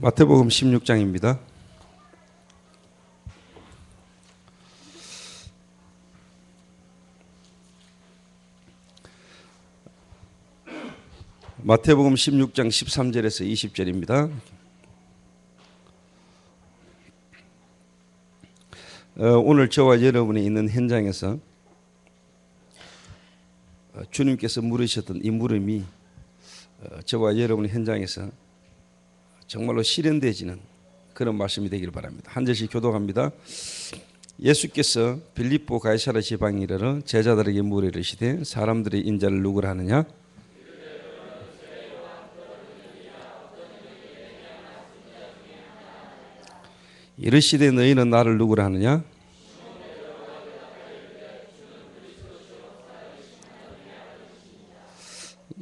마태복음 16장입니다. 마태복음 16장 13절에서 20절입니다. 오늘 저와 여러분이 있는 현장에서 주님께서 물으셨던 이 물음이 저와 여러분의 현장에서 정말로 실현되어지는 그런 말씀이 되기를 바랍니다. 한 절씩 교독합니다. 예수께서 빌립보 가이사랴 지방에 이르러 제자들에게 물어 이르시되 사람들이 인자를 누구라 하느냐? 이르시되 너희는 나를 누구라 하느냐?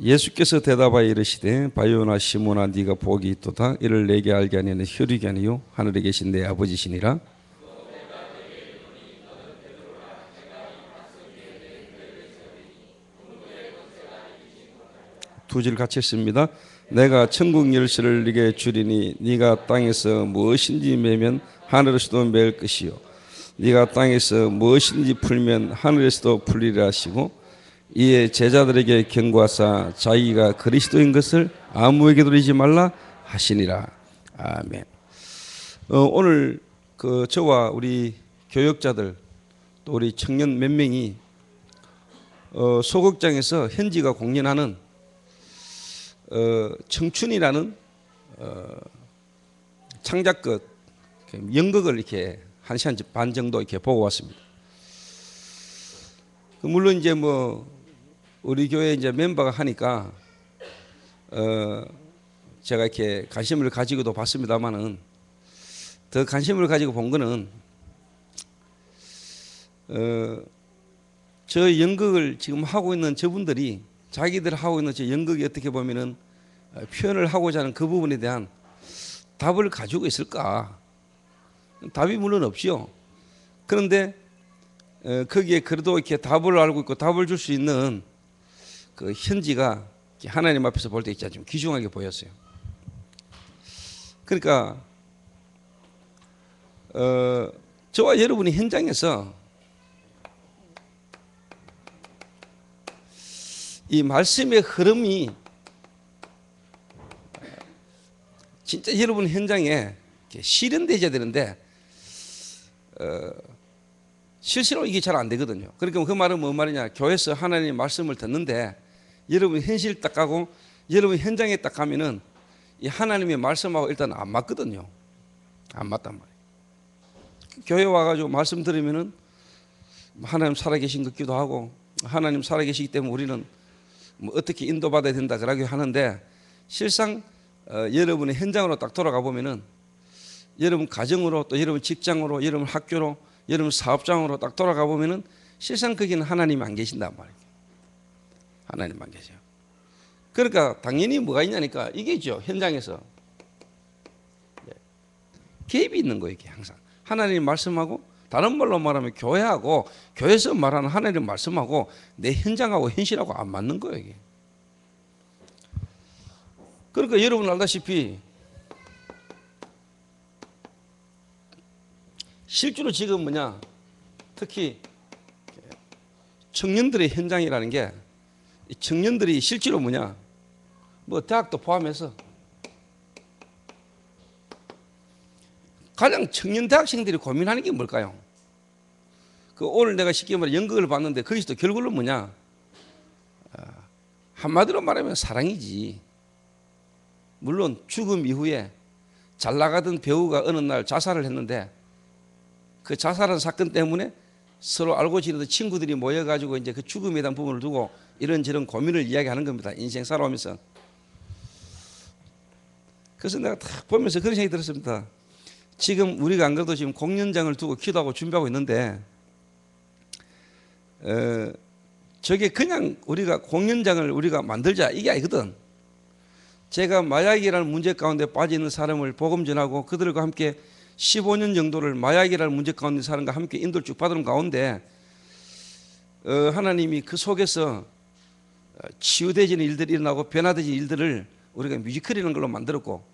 예수께서 대답하여 이르시되 바요나 시몬아 네가 복이 있도다. 이를 내게 알게 하니는 혈육이 아니요 하늘에 계신 내 아버지시니라. 두 절 같이 했습니다. 내가 천국 열쇠를 네게 주리니 네가 땅에서 무엇인지 매면 하늘에서도 매일 것이요 네가 땅에서 무엇인지 풀면 하늘에서도 풀리라 하시고 이에 제자들에게 경고하사 자기가 그리스도인 것을 아무에게도 이르지 말라 하시니라. 아멘. 오늘 저와 우리 교역자들 또 우리 청년 몇 명이 소극장에서 현지가 공연하는 청춘이라는 창작극 연극을 이렇게 1시간 반 정도 이렇게 보고 왔습니다. 물론 이제 우리 교회 이제 멤버가 하니까 제가 이렇게 관심을 가지고도 봤습니다만은 더 관심을 가지고 본 거는 저 연극을 지금 하고 있는 저분들이 자기들 하고 있는 저 연극이 어떻게 보면은 표현을 하고자 하는 그 부분에 대한 답을 가지고 있을까? 답이 물론 없죠. 그런데 거기에 그래도 이렇게 답을 알고 있고 답을 줄 수 있는 그 현지가 하나님 앞에서 볼 때 있잖아요. 좀 귀중하게 보였어요. 그러니까 저와 여러분이 현장에서 이 말씀의 흐름이 진짜 여러분 현장에 실현되어야 되는데 실제로 이게 잘 안 되거든요. 그러니까 그 말은 뭔 말이냐? 교회에서 하나님의 말씀을 듣는데 여러분 현실 딱 가고 여러분 현장에 딱 가면은 이 하나님의 말씀하고 일단 안 맞거든요. 안 맞단 말이에요. 교회 와가지고 말씀 들으면은 하나님 살아계신 것 같기도 하고 하나님 살아계시기 때문에 우리는 어떻게 인도받아야 된다 그러게 하는데 실상 여러분의 현장으로 딱 돌아가 보면은 여러분 가정으로 또 여러분 직장으로 여러분 학교로 여러분 사업장으로 딱 돌아가 보면은 실상 거기는 하나님이 안 계신단 말이에요. 하나님 안 계세요. 그러니까 당연히 뭐가 있냐니까 이게죠. 현장에서 개입이 있는 거예요. 이게 항상 하나님 말씀하고 다른 말로 말하면 교회하고 교회에서 말하는 하나님 말씀하고 내 현장하고 현실하고 안 맞는 거예요. 이게. 그러니까 여러분 알다시피 실제로 지금 특히 청년들의 현장이라는 게 청년들이 실제로 대학도 포함해서 가장 청년 대학생들이 고민하는 게 뭘까요? 오늘 내가 쉽게 말해 연극을 봤는데 거기서도 결국은 한마디로 말하면 사랑이지. 물론 죽음 이후에 잘 나가던 배우가 어느 날 자살을 했는데 그 자살한 사건 때문에 서로 알고 지내던 친구들이 모여가지고 이제 그 죽음에 대한 부분을 두고 이런저런 고민을 이야기하는 겁니다. 인생 살아오면서. 그래서 내가 딱 보면서 그런 생각이 들었습니다. 지금 우리가 안 그래도 지금 공연장을 두고 기도하고 준비하고 있는데 저게 그냥 우리가 공연장을 우리가 만들자 이게 아니거든. 제가 마약이라는 문제 가운데 빠져 있는 사람을 복음 전하고 그들과 함께 15년 정도를 마약이라는 문제 가운데 사람과 함께 인도를 쭉 받은 가운데 하나님이 그 속에서 치유되지는 일들이 일어나고 변화되지는 일들을 우리가 뮤지컬이라는 걸로 만들었고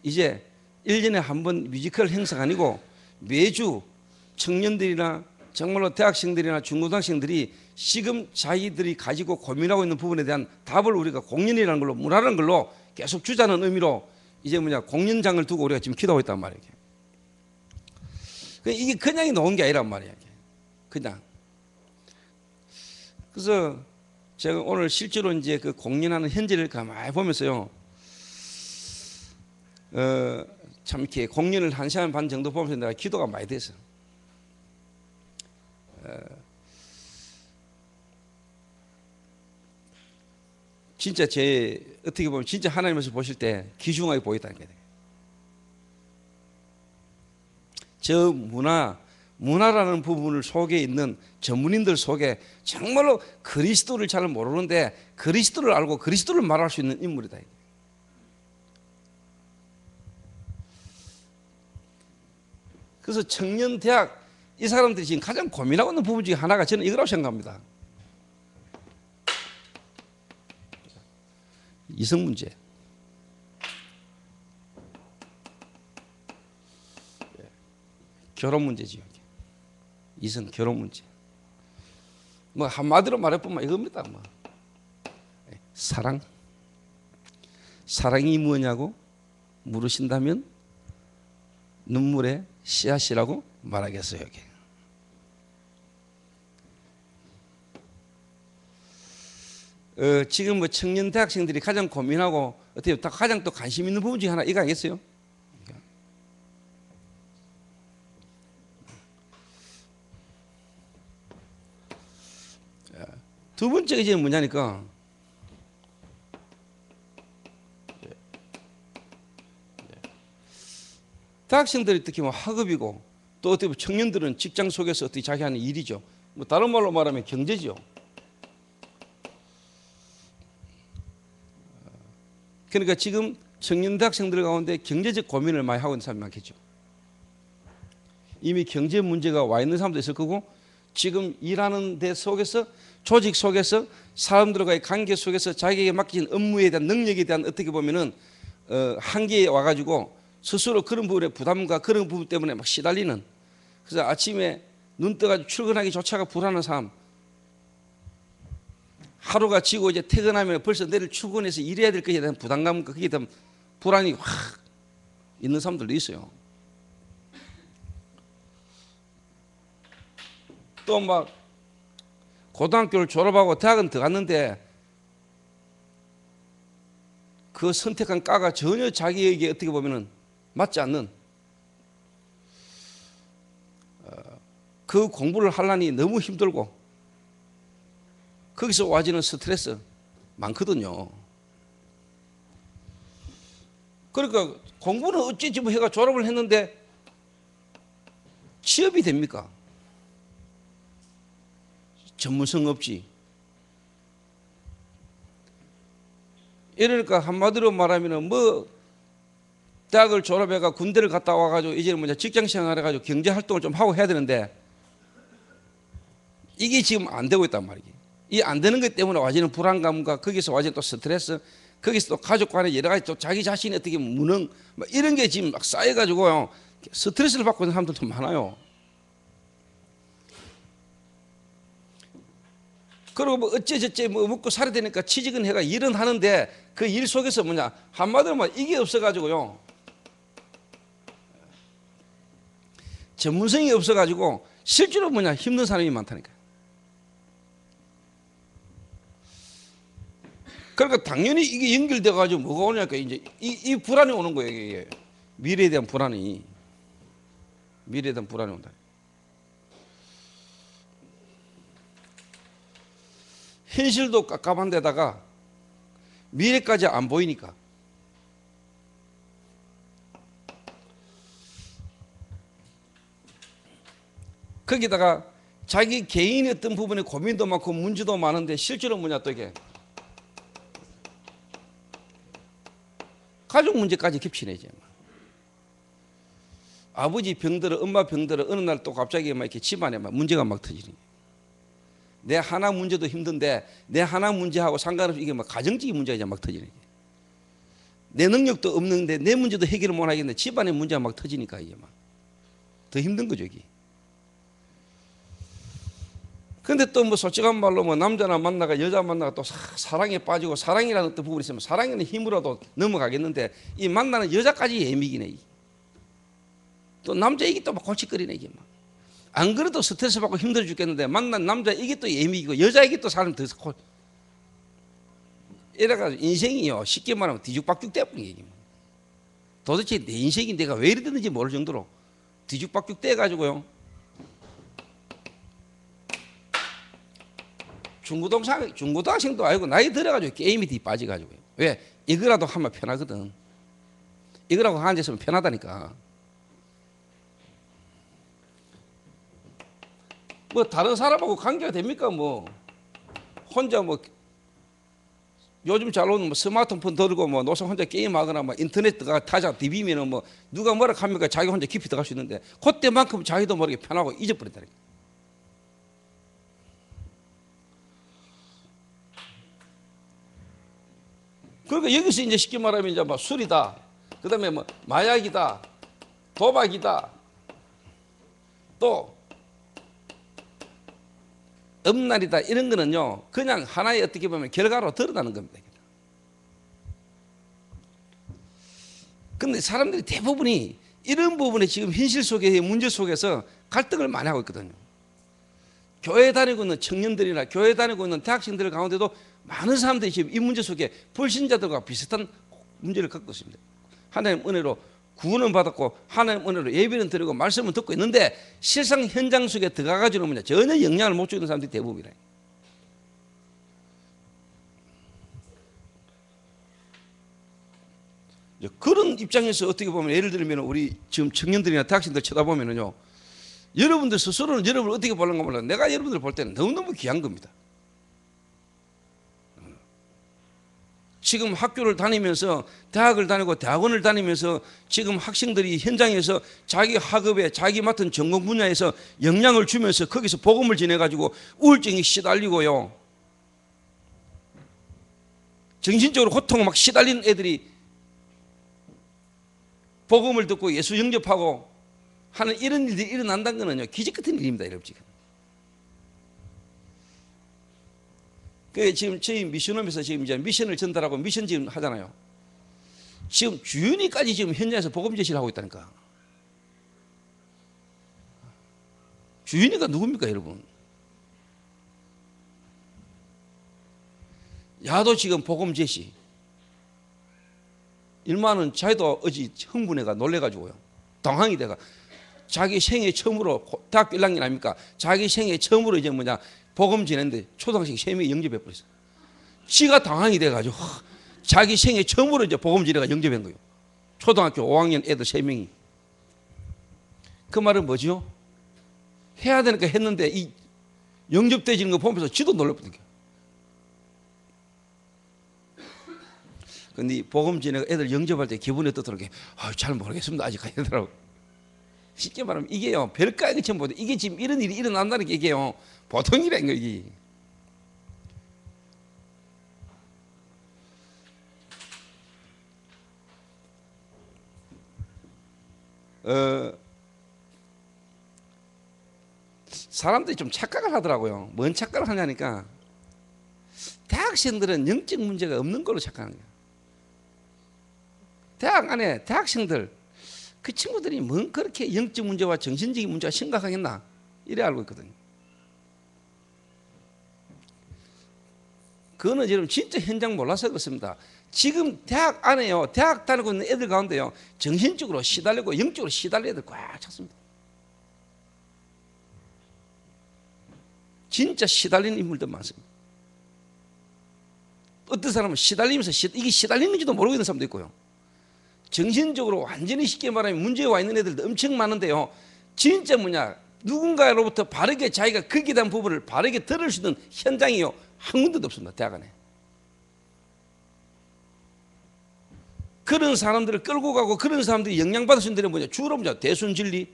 이제 1년에 한 번 뮤지컬 행사가 아니고 매주 청년들이나 정말로 대학생들이나 중고등학생들이 지금 자기들이 가지고 고민하고 있는 부분에 대한 답을 우리가 공연이라는 걸로, 문화라는 걸로 계속 주자는 의미로 이제 공연장을 두고 우리가 지금 기도하고 있단 말이에요. 이게 그냥 놓은 게 아니란 말이에요. 그냥. 그래서 제가 오늘 실제로 이제 그 공연하는 현재를 가만히 보면서요, 참 이렇게 공연을 1시간 반 정도 보면서 내가 기도가 많이 됐어요. 진짜 어떻게 보면 진짜 하나님께서 보실 때 귀중하게 보였다는 거예요. 저 문화라는 부분을 속에 있는 전문인들 속에 정말로 그리스도를 잘 모르는데 그리스도를 알고 그리스도를 말할 수 있는 인물이다. 그래서 청년 대학 이 사람들이 지금 가장 고민하고 있는 부분 중에 하나가 저는 이거라고 생각합니다. 이성 문제. 결혼 문제지요. 이성 결혼 문제. 뭐 한마디로 말해보면 이겁니다. 뭐. 사랑이 뭐냐고 물으신다면 눈물의 씨앗이라고 말하겠어요. 여기. 지금 뭐 청년 대학생들이 가장 고민하고 어떻게 가장 또 관심 있는 부분 중에 하나 이거 아니겠어요? 두 번째가 이제 뭐냐니까 대학생들이 특히 뭐 학업이고 또 어떻게 보면 청년들은 직장 속에서 어떻게 자기 하는 일이죠. 뭐 다른 말로 말하면 경제죠. 그러니까 지금 청년 대학생들 가운데 경제적 고민을 많이 하고 있는 사람이 많겠죠. 이미 경제 문제가 와 있는 사람도 있을 거고 지금 일하는 데 속에서 조직 속에서 사람들과의 관계 속에서 자기에게 맡긴 업무에 대한 능력에 대한 어떻게 보면은 한계에 와가지고 스스로 그런 부분에 부담과 그런 부분 때문에 막 시달리는, 그래서 아침에 눈 떠가지고 출근하기조차가 불안한 사람, 하루가 지고 이제 퇴근하면 벌써 내일 출근해서 일해야 될 것에 대한 부담감과 그게 대한 불안이 확 있는 사람들도 있어요. 또 막 고등학교를 졸업하고 대학은 들어갔는데 그 선택한 과가 전혀 자기에게 어떻게 보면은 맞지 않는, 그 공부를 하려니 너무 힘들고 거기서 와지는 스트레스 많거든요. 그러니까 공부는 어찌지 뭐 해가 졸업을 했는데 취업이 됩니까? 전문성 없지. 이러니까 한마디로 말하면 뭐 대학을 졸업해가 군대를 갔다 와가지고 이제는 뭐냐 직장 생활을 해가지고 경제 활동을 좀 하고 해야 되는데 이게 지금 안 되고 있단 말이에요. 이 안 되는 것 때문에 와지는 불안감과 거기서 와지는 또 스트레스, 거기서 또 가족 간에 여러 가지 또 자기 자신이 어떻게 무능 막 이런 게 지금 막 쌓여가지고요 스트레스를 받고 있는 사람들도 많아요. 그리고 뭐 어째저째 뭐 먹고 살아야 되니까 취직은 해가 일은 하는데 그 일 속에서 뭐냐 한마디로 말 이게 없어가지고요 전문성이 없어가지고 실제로 뭐냐 힘든 사람이 많다니까. 그러니까 당연히 이게 연결돼가지고 뭐가 오냐니까 이제 이 불안이 오는 거예요. 이게 미래에 대한 불안이 온다. 현실도 깝깝한 데다가 미래까지 안 보이니까 거기다가 자기 개인의 어떤 부분에 고민도 많고 문제도 많은데 실제로 뭐냐 또 이게 가족 문제까지 겹치네. 이제 아버지 병들어 엄마 병들어 어느 날 또 갑자기 막 이렇게 집안에 막 문제가 막 터지니 내 하나 문제도 힘든데 내 하나 문제하고 상관없이 이게 막 가정적인 문제가 이제 막 터지네. 내 능력도 없는데 내 문제도 해결을 못 하겠는데 집안의 문제가 막 터지니까 이게 막 더 힘든 거죠 이게. 근데 또 뭐 솔직한 말로 뭐 남자나 만나가 여자 만나가 또 사랑에 빠지고 사랑이라는 또 부분이 있으면 사랑에는 힘으로도 넘어가겠는데 이 만나는 여자까지 예민이네. 또 남자 이게 또 막 골칫거리네 이게 막. 안 그래도 스트레스 받고 힘들어 죽겠는데 만난 남자 이게 또 예민이고 여자 이게 또 사람 더 이래가지고 인생이요 쉽게 말하면 뒤죽박죽 돼버린 얘기. 도대체 내 인생이 내가 왜 이래 됐는지 모를 정도로 뒤죽박죽 돼가지고요. 중고등학생도 아니고 나이 들어가지고 게임이 뒤 빠져가지고요. 왜? 이거라도 하면 편하거든. 이거라고 앉아있으면 편하다니까. 뭐 다른 사람하고 관계가 됩니까? 뭐 혼자 뭐 요즘 잘 오는 뭐 스마트폰 들고 뭐 노선 혼자 게임하거나 뭐 인터넷 타자 디비면은 뭐 누가 뭐라 합니까? 자기 혼자 깊이 들어갈 수 있는데 그때만큼 자기도 모르게 편하고 잊어버린다니까. 그러니까 여기서 이제 쉽게 말하면 이제 뭐 술이다, 그 다음에 뭐 마약이다, 도박이다, 또 음란이다 이런 거는요 그냥 하나의 어떻게 보면 결과로 드러나는 겁니다. 근데 사람들이 대부분이 이런 부분에 지금 현실 속의 문제 속에서 갈등을 많이 하고 있거든요. 교회 다니고 있는 청년들이나 교회 다니고 있는 대학생들 가운데도 많은 사람들이 지금 이 문제 속에 불신자들과 비슷한 문제를 겪고 있습니다. 하나님 은혜로 구원은 받았고 하나님 은혜로 예배는 드리고 말씀은 듣고 있는데 실상 현장 속에 들어가가지고는 뭐냐 전혀 영향을 못 주는 사람들이 대부분이라. 그런 입장에서 어떻게 보면 예를 들면 우리 지금 청년들이나 대학생들 쳐다보면은요 여러분들 스스로는 여러분을 어떻게 보는가 몰라요. 내가 여러분들 볼 때는 너무너무 귀한 겁니다. 지금 학교를 다니면서 대학을 다니고 대학원을 다니면서 지금 학생들이 현장에서 자기 학업에 자기 맡은 전공 분야에서 영향을 주면서 거기서 복음을 전해가지고 우울증이 시달리고요 정신적으로 고통 막 시달리는 애들이 복음을 듣고 예수 영접하고 하는 이런 일들이 일어난다는 거는요 기적 같은 일입니다. 여러분 지금 지금 저희 미션홈에서 지금 이제 미션을 전달하고 미션 지금 하잖아요. 지금 주윤이까지 지금 현장에서 복음 제시를 하고 있다니까. 주윤이가 누굽니까 여러분? 야도 지금 복음 제시. 일만은 자기도 어제 흥분해가 놀래가지고요. 당황이 돼가 자기 생애 처음으로 대학교 1학년 아닙니까? 자기 생애 처음으로 이제 뭐냐 복음 전했는데 초등학생 3명이 영접해버렸어요. 지가 당황이 돼가지고 자기 생애 처음으로 이제 복음 전해가 영접한 거예요. 초등학교 5학년 애들 3명이. 그 말은 뭐죠? 해야 되니까 했는데 이 영접되지는 거 보면서 지도 놀랐거든요. 근데 이 복음 전해가 애들 영접할 때 기분이 어떻더라고요. 잘 모르겠습니다. 아직 하더라고요. 쉽게 말하면 이게요 별가의 것처럼 보다 이게 지금 이런 일이 일어난다는 게 이게요 보통 일이 아닌 거예요. 사람들이 좀 착각을 하더라고요. 뭔 착각을 하냐니까 대학생들은 영적 문제가 없는 걸로 착각하는 거예요. 대학 안에 대학생들 그 친구들이 뭔 그렇게 영적 문제와 정신적인 문제가 심각하겠나 이래 알고 있거든요. 그거는 여러분 진짜 현장 몰라서 그렇습니다. 지금 대학 안에요 대학 다니고 있는 애들 가운데요 정신적으로 시달리고 영적으로 시달리는 애들 꽉 찼습니다. 진짜 시달리는 인물들 많습니다. 어떤 사람은 시달리면서 이게 시달리는지도 모르고 있는 사람도 있고요. 정신적으로 완전히 쉽게 말하면 문제에 와 있는 애들도 엄청 많은데요 진짜 뭐냐 누군가로부터 바르게 자기가 거기에 대한 부분을 바르게 들을 수 있는 현장이요 한 군데도 없습니다. 대학 안에. 그런 사람들을 끌고 가고 그런 사람들이 영향받을 수 있는 데는 뭐냐 주로 뭐냐 대순진리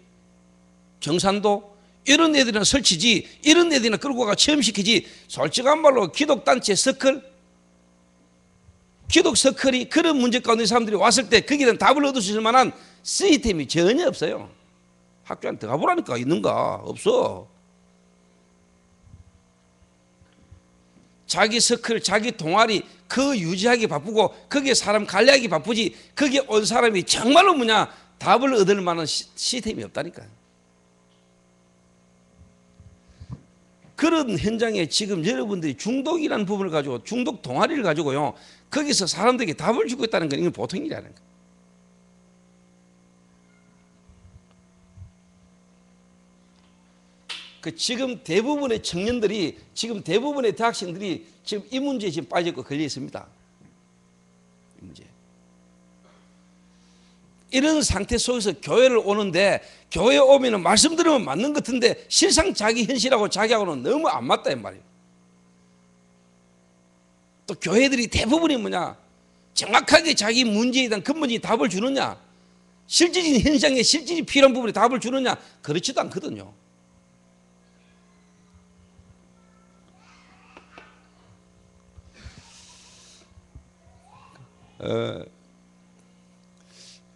정산도 이런 애들이나 설치지 이런 애들이나 끌고 가 체험시키지 솔직한 말로 기독단체 서클 기독 서클이 그런 문제 가운데 사람들이 왔을 때 거기는 답을 얻을 수 있을 만한 시스템이 전혀 없어요. 학교 안에 들어가 보라니까. 있는가? 없어. 자기 서클, 자기 동아리 그 유지하기 바쁘고 거기에 사람 관리하기 바쁘지, 거기에 온 사람이 정말로 답을 얻을 만한 시스템이 없다니까요. 그런 현장에 지금 여러분들이 중독이라는 부분을 가지고, 중독 동아리를 가지고요, 거기서 사람들에게 답을 주고 있다는 건 이건 보통 일이 아닙니다. 지금 대부분의 청년들이, 지금 대부분의 대학생들이 지금 이 문제에 지금 빠져있고 걸려 있습니다. 이 문제. 이런 상태 속에서 교회를 오는데, 교회에 오면 말씀 들으면 맞는 것 같은데 실상 자기 현실하고 자기하고는 너무 안 맞다 이 말이에요. 또 교회들이 대부분이 정확하게 자기 문제에 대한 근본적인 답을 주느냐, 실질적인 현상에 실질적인 필요한 부분에 답을 주느냐, 그렇지도 않거든요.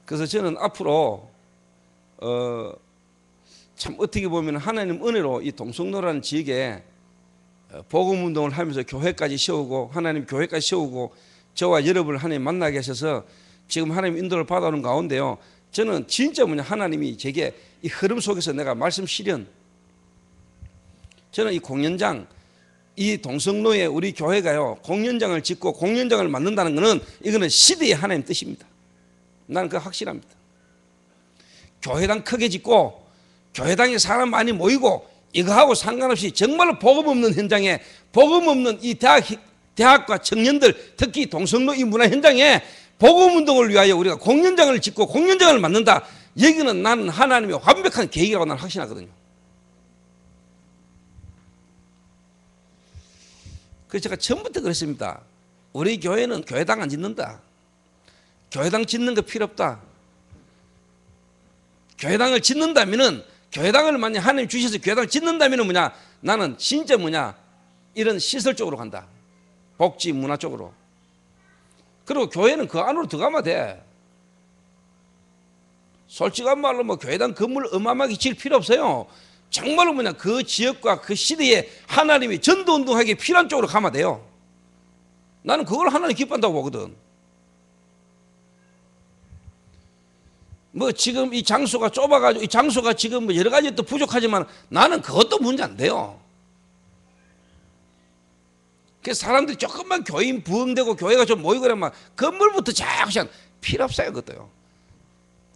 그래서 저는 앞으로 참 어떻게 보면 하나님 은혜로 이 동성로라는 지역에 복음 운동을 하면서 교회까지 세우고, 하나님 교회까지 세우고, 저와 여러분을 하나님 만나게 하셔서 지금 하나님 인도를 받아오는 가운데요, 저는 진짜 하나님이 제게 이 흐름 속에서 내가 말씀 실현, 저는 이 공연장, 이 동성로에 우리 교회가요 공연장을 짓고 공연장을 만든다는 것은 이거는 시대의 하나님 뜻입니다. 나는 그거 확실합니다. 교회당 크게 짓고 교회당에 사람 많이 모이고 이거하고 상관없이 정말로 복음 없는 현장에, 복음 없는 이 대학과 청년들, 특히 동성로 이 문화 현장에 복음 운동을 위하여 우리가 공연장을 짓고 공연장을 만든다. 여기는 나는 하나님의 완벽한 계획이라고 나는 확신하거든요. 그래서 제가 처음부터 그랬습니다. 우리 교회는 교회당 안 짓는다. 교회당 짓는 거 필요 없다. 교회당을 짓는다면은, 교회당을 만약 하나님 주셔서 교회당을 짓는다면은 나는 진짜 이런 시설 쪽으로 간다. 복지, 문화 쪽으로. 그리고 교회는 그 안으로 들어가면 돼. 솔직한 말로 교회당 건물 어마어마하게 지을 필요 없어요. 정말로 그 지역과 그 시대에 하나님이 전도운동하기에 필요한 쪽으로 가면 돼요. 나는 그걸 하나님 기뻐한다고 보거든. 지금 이 장소가 좁아가지고, 이 장소가 지금 여러 가지 또 부족하지만 나는 그것도 문제 안 돼요. 그래서 사람들이 조금만 교인 부흥되고 교회가 좀 모이고 그러면 건물부터 자꾸 필요 없어요. 그것도요.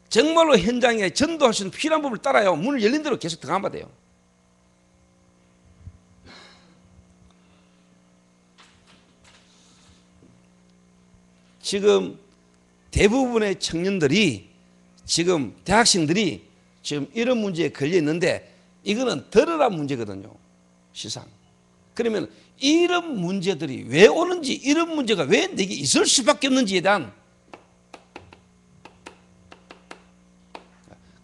정말로 현장에 전도할 수 있는 필요한 부분을 따라요. 문을 열린 대로 계속 들어가면 돼요. 지금 대부분의 청년들이, 지금 대학생들이 지금 이런 문제에 걸려 있는데, 이거는 들으라 문제거든요. 시상. 그러면 이런 문제들이 왜 오는지, 이런 문제가 왜 내게 있을 수밖에 없는지에 대한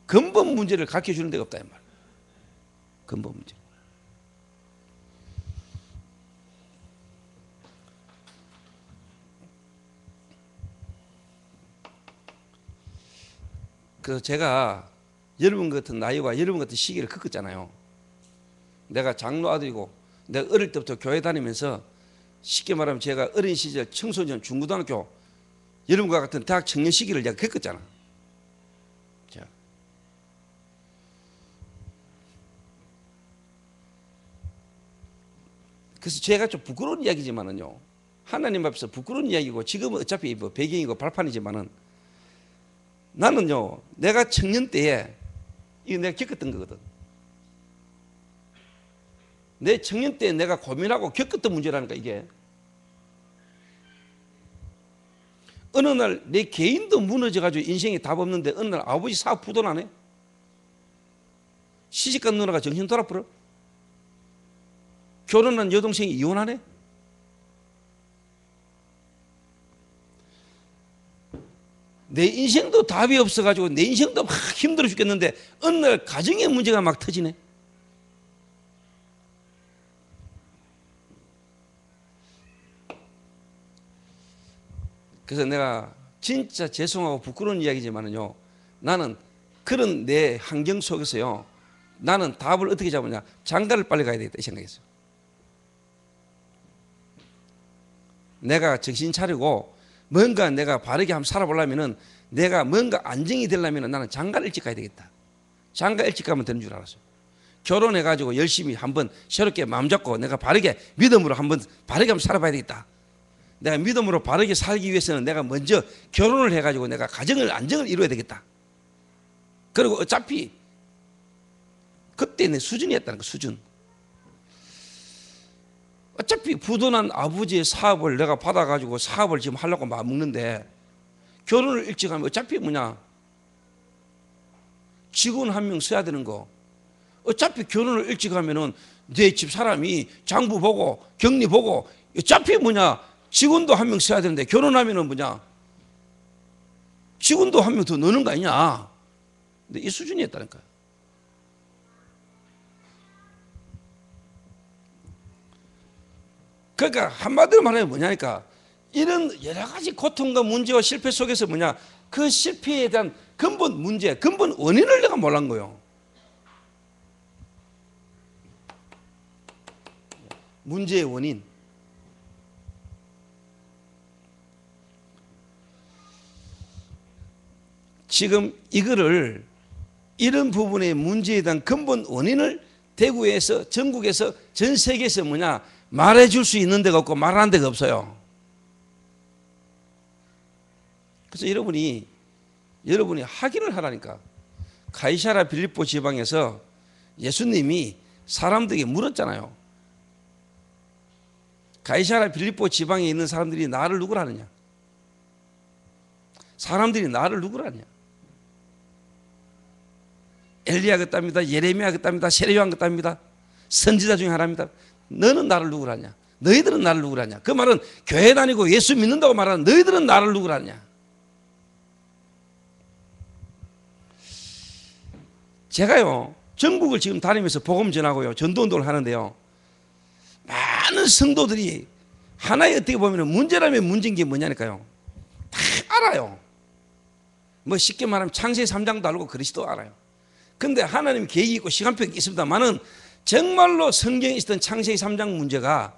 근본 문제를 가르쳐 주는 데가 없다 이 말. 근본 문제. 그래서 제가 여러분 같은 나이와 여러분 같은 시기를 겪었잖아요. 내가 장로 아들이고 내가 어릴 때부터 교회 다니면서, 쉽게 말하면 제가 어린 시절 청소년, 중고등학교, 여러분과 같은 대학 청년 시기를 내가 겪었잖아. 자. 그래서 제가 좀 부끄러운 이야기지만은요, 하나님 앞에서 부끄러운 이야기고, 지금은 어차피 배경이고 발판이지만은, 나는요 내가 청년 때에 이거 내가 겪었던 거거든. 내 청년 때 내가 고민하고 겪었던 문제라니까. 이게 어느 날 내 개인도 무너져가지고 인생에 답 없는데, 어느 날 아버지 사업 부도나네. 시집간 누나가 정신 돌아버려. 결혼한 여동생이 이혼하네. 내 인생도 답이 없어가지고 내 인생도 막 힘들어 죽겠는데 어느 날 가정의 문제가 막 터지네. 그래서 내가 진짜 죄송하고 부끄러운 이야기지만은요, 나는 그런 내 환경 속에서요, 나는 답을 어떻게 잡느냐, 장가를 빨리 가야 되겠다 이 생각했어요. 내가 정신 차리고 뭔가 내가 바르게 한번 살아보려면은, 내가 뭔가 안정이 되려면은 나는 장가를 일찍 가야 되겠다. 장가 일찍 가면 되는 줄 알았어요. 결혼해가지고 열심히 한번 새롭게 마음 잡고 내가 바르게 믿음으로 한번 바르게 한번 살아봐야 되겠다. 내가 믿음으로 바르게 살기 위해서는 내가 먼저 결혼을 해가지고 내가 가정을 안정을 이루어야 되겠다. 그리고 어차피 그때 내 수준이었다는 거, 수준. 어차피 부도난 아버지의 사업을 내가 받아가지고 사업을 지금 하려고 마음먹는데, 결혼을 일찍 하면 어차피 뭐냐, 직원 한 명 써야 되는 거. 어차피 결혼을 일찍 하면은 내 집 사람이 장부 보고 격리 보고, 어차피 뭐냐, 직원도 한 명 써야 되는데, 결혼하면은 뭐냐, 직원도 한 명 더 넣는 거 아니냐. 근데 이 수준이었다니까요. 그러니까 한마디로 말하면 뭐냐니까, 이런 여러 가지 고통과 문제와 실패 속에서 뭐냐, 그 실패에 대한 근본 문제, 근본 원인을 내가 몰란 거예요. 문제의 원인. 지금 이거를, 이런 부분의 문제에 대한 근본 원인을 대구에서, 전국에서, 전 세계에서 뭐냐, 말해줄 수 있는 데가 없고 말하는 데가 없어요. 그래서 여러분이 확인을 하라니까. 가이사랴 빌립보 지방에서 예수님이 사람들에게 물었잖아요. 가이사랴 빌립보 지방에 있는 사람들이 나를 누구라 하느냐? 사람들이 나를 누구라 하느냐? 엘리야 같답니다. 예레미야 같답니다. 세례요한 같답니다. 선지자 중에 하나입니다. 너는 나를 누구라 하냐? 너희들은 나를 누구라 하냐? 그 말은 교회 다니고 예수 믿는다고 말하는 너희들은 나를 누구라 하냐? 제가요, 전국을 지금 다니면서 복음 전하고요, 전도운동을 하는데요, 많은 성도들이 하나의 어떻게 보면 문제라면 문제인 게 뭐냐니까요, 다 알아요. 뭐 쉽게 말하면 창세기 3장도 알고 그리스도 알아요. 근데 하나님 계획이 있고 시간표가 있습니다만은, 정말로 성경에 있었던 창세기 3장 문제가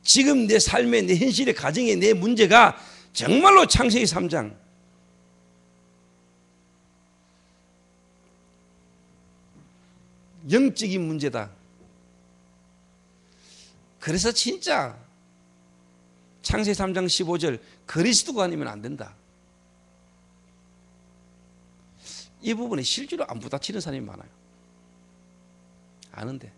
지금 내 삶의, 내 현실의 가정의 내 문제가 정말로 창세기 3장, 영적인 문제다. 그래서 진짜 창세기 3장 15절 그리스도가 아니면 안 된다. 이 부분에 실제로 안 부딪히는 사람이 많아요. 아는데,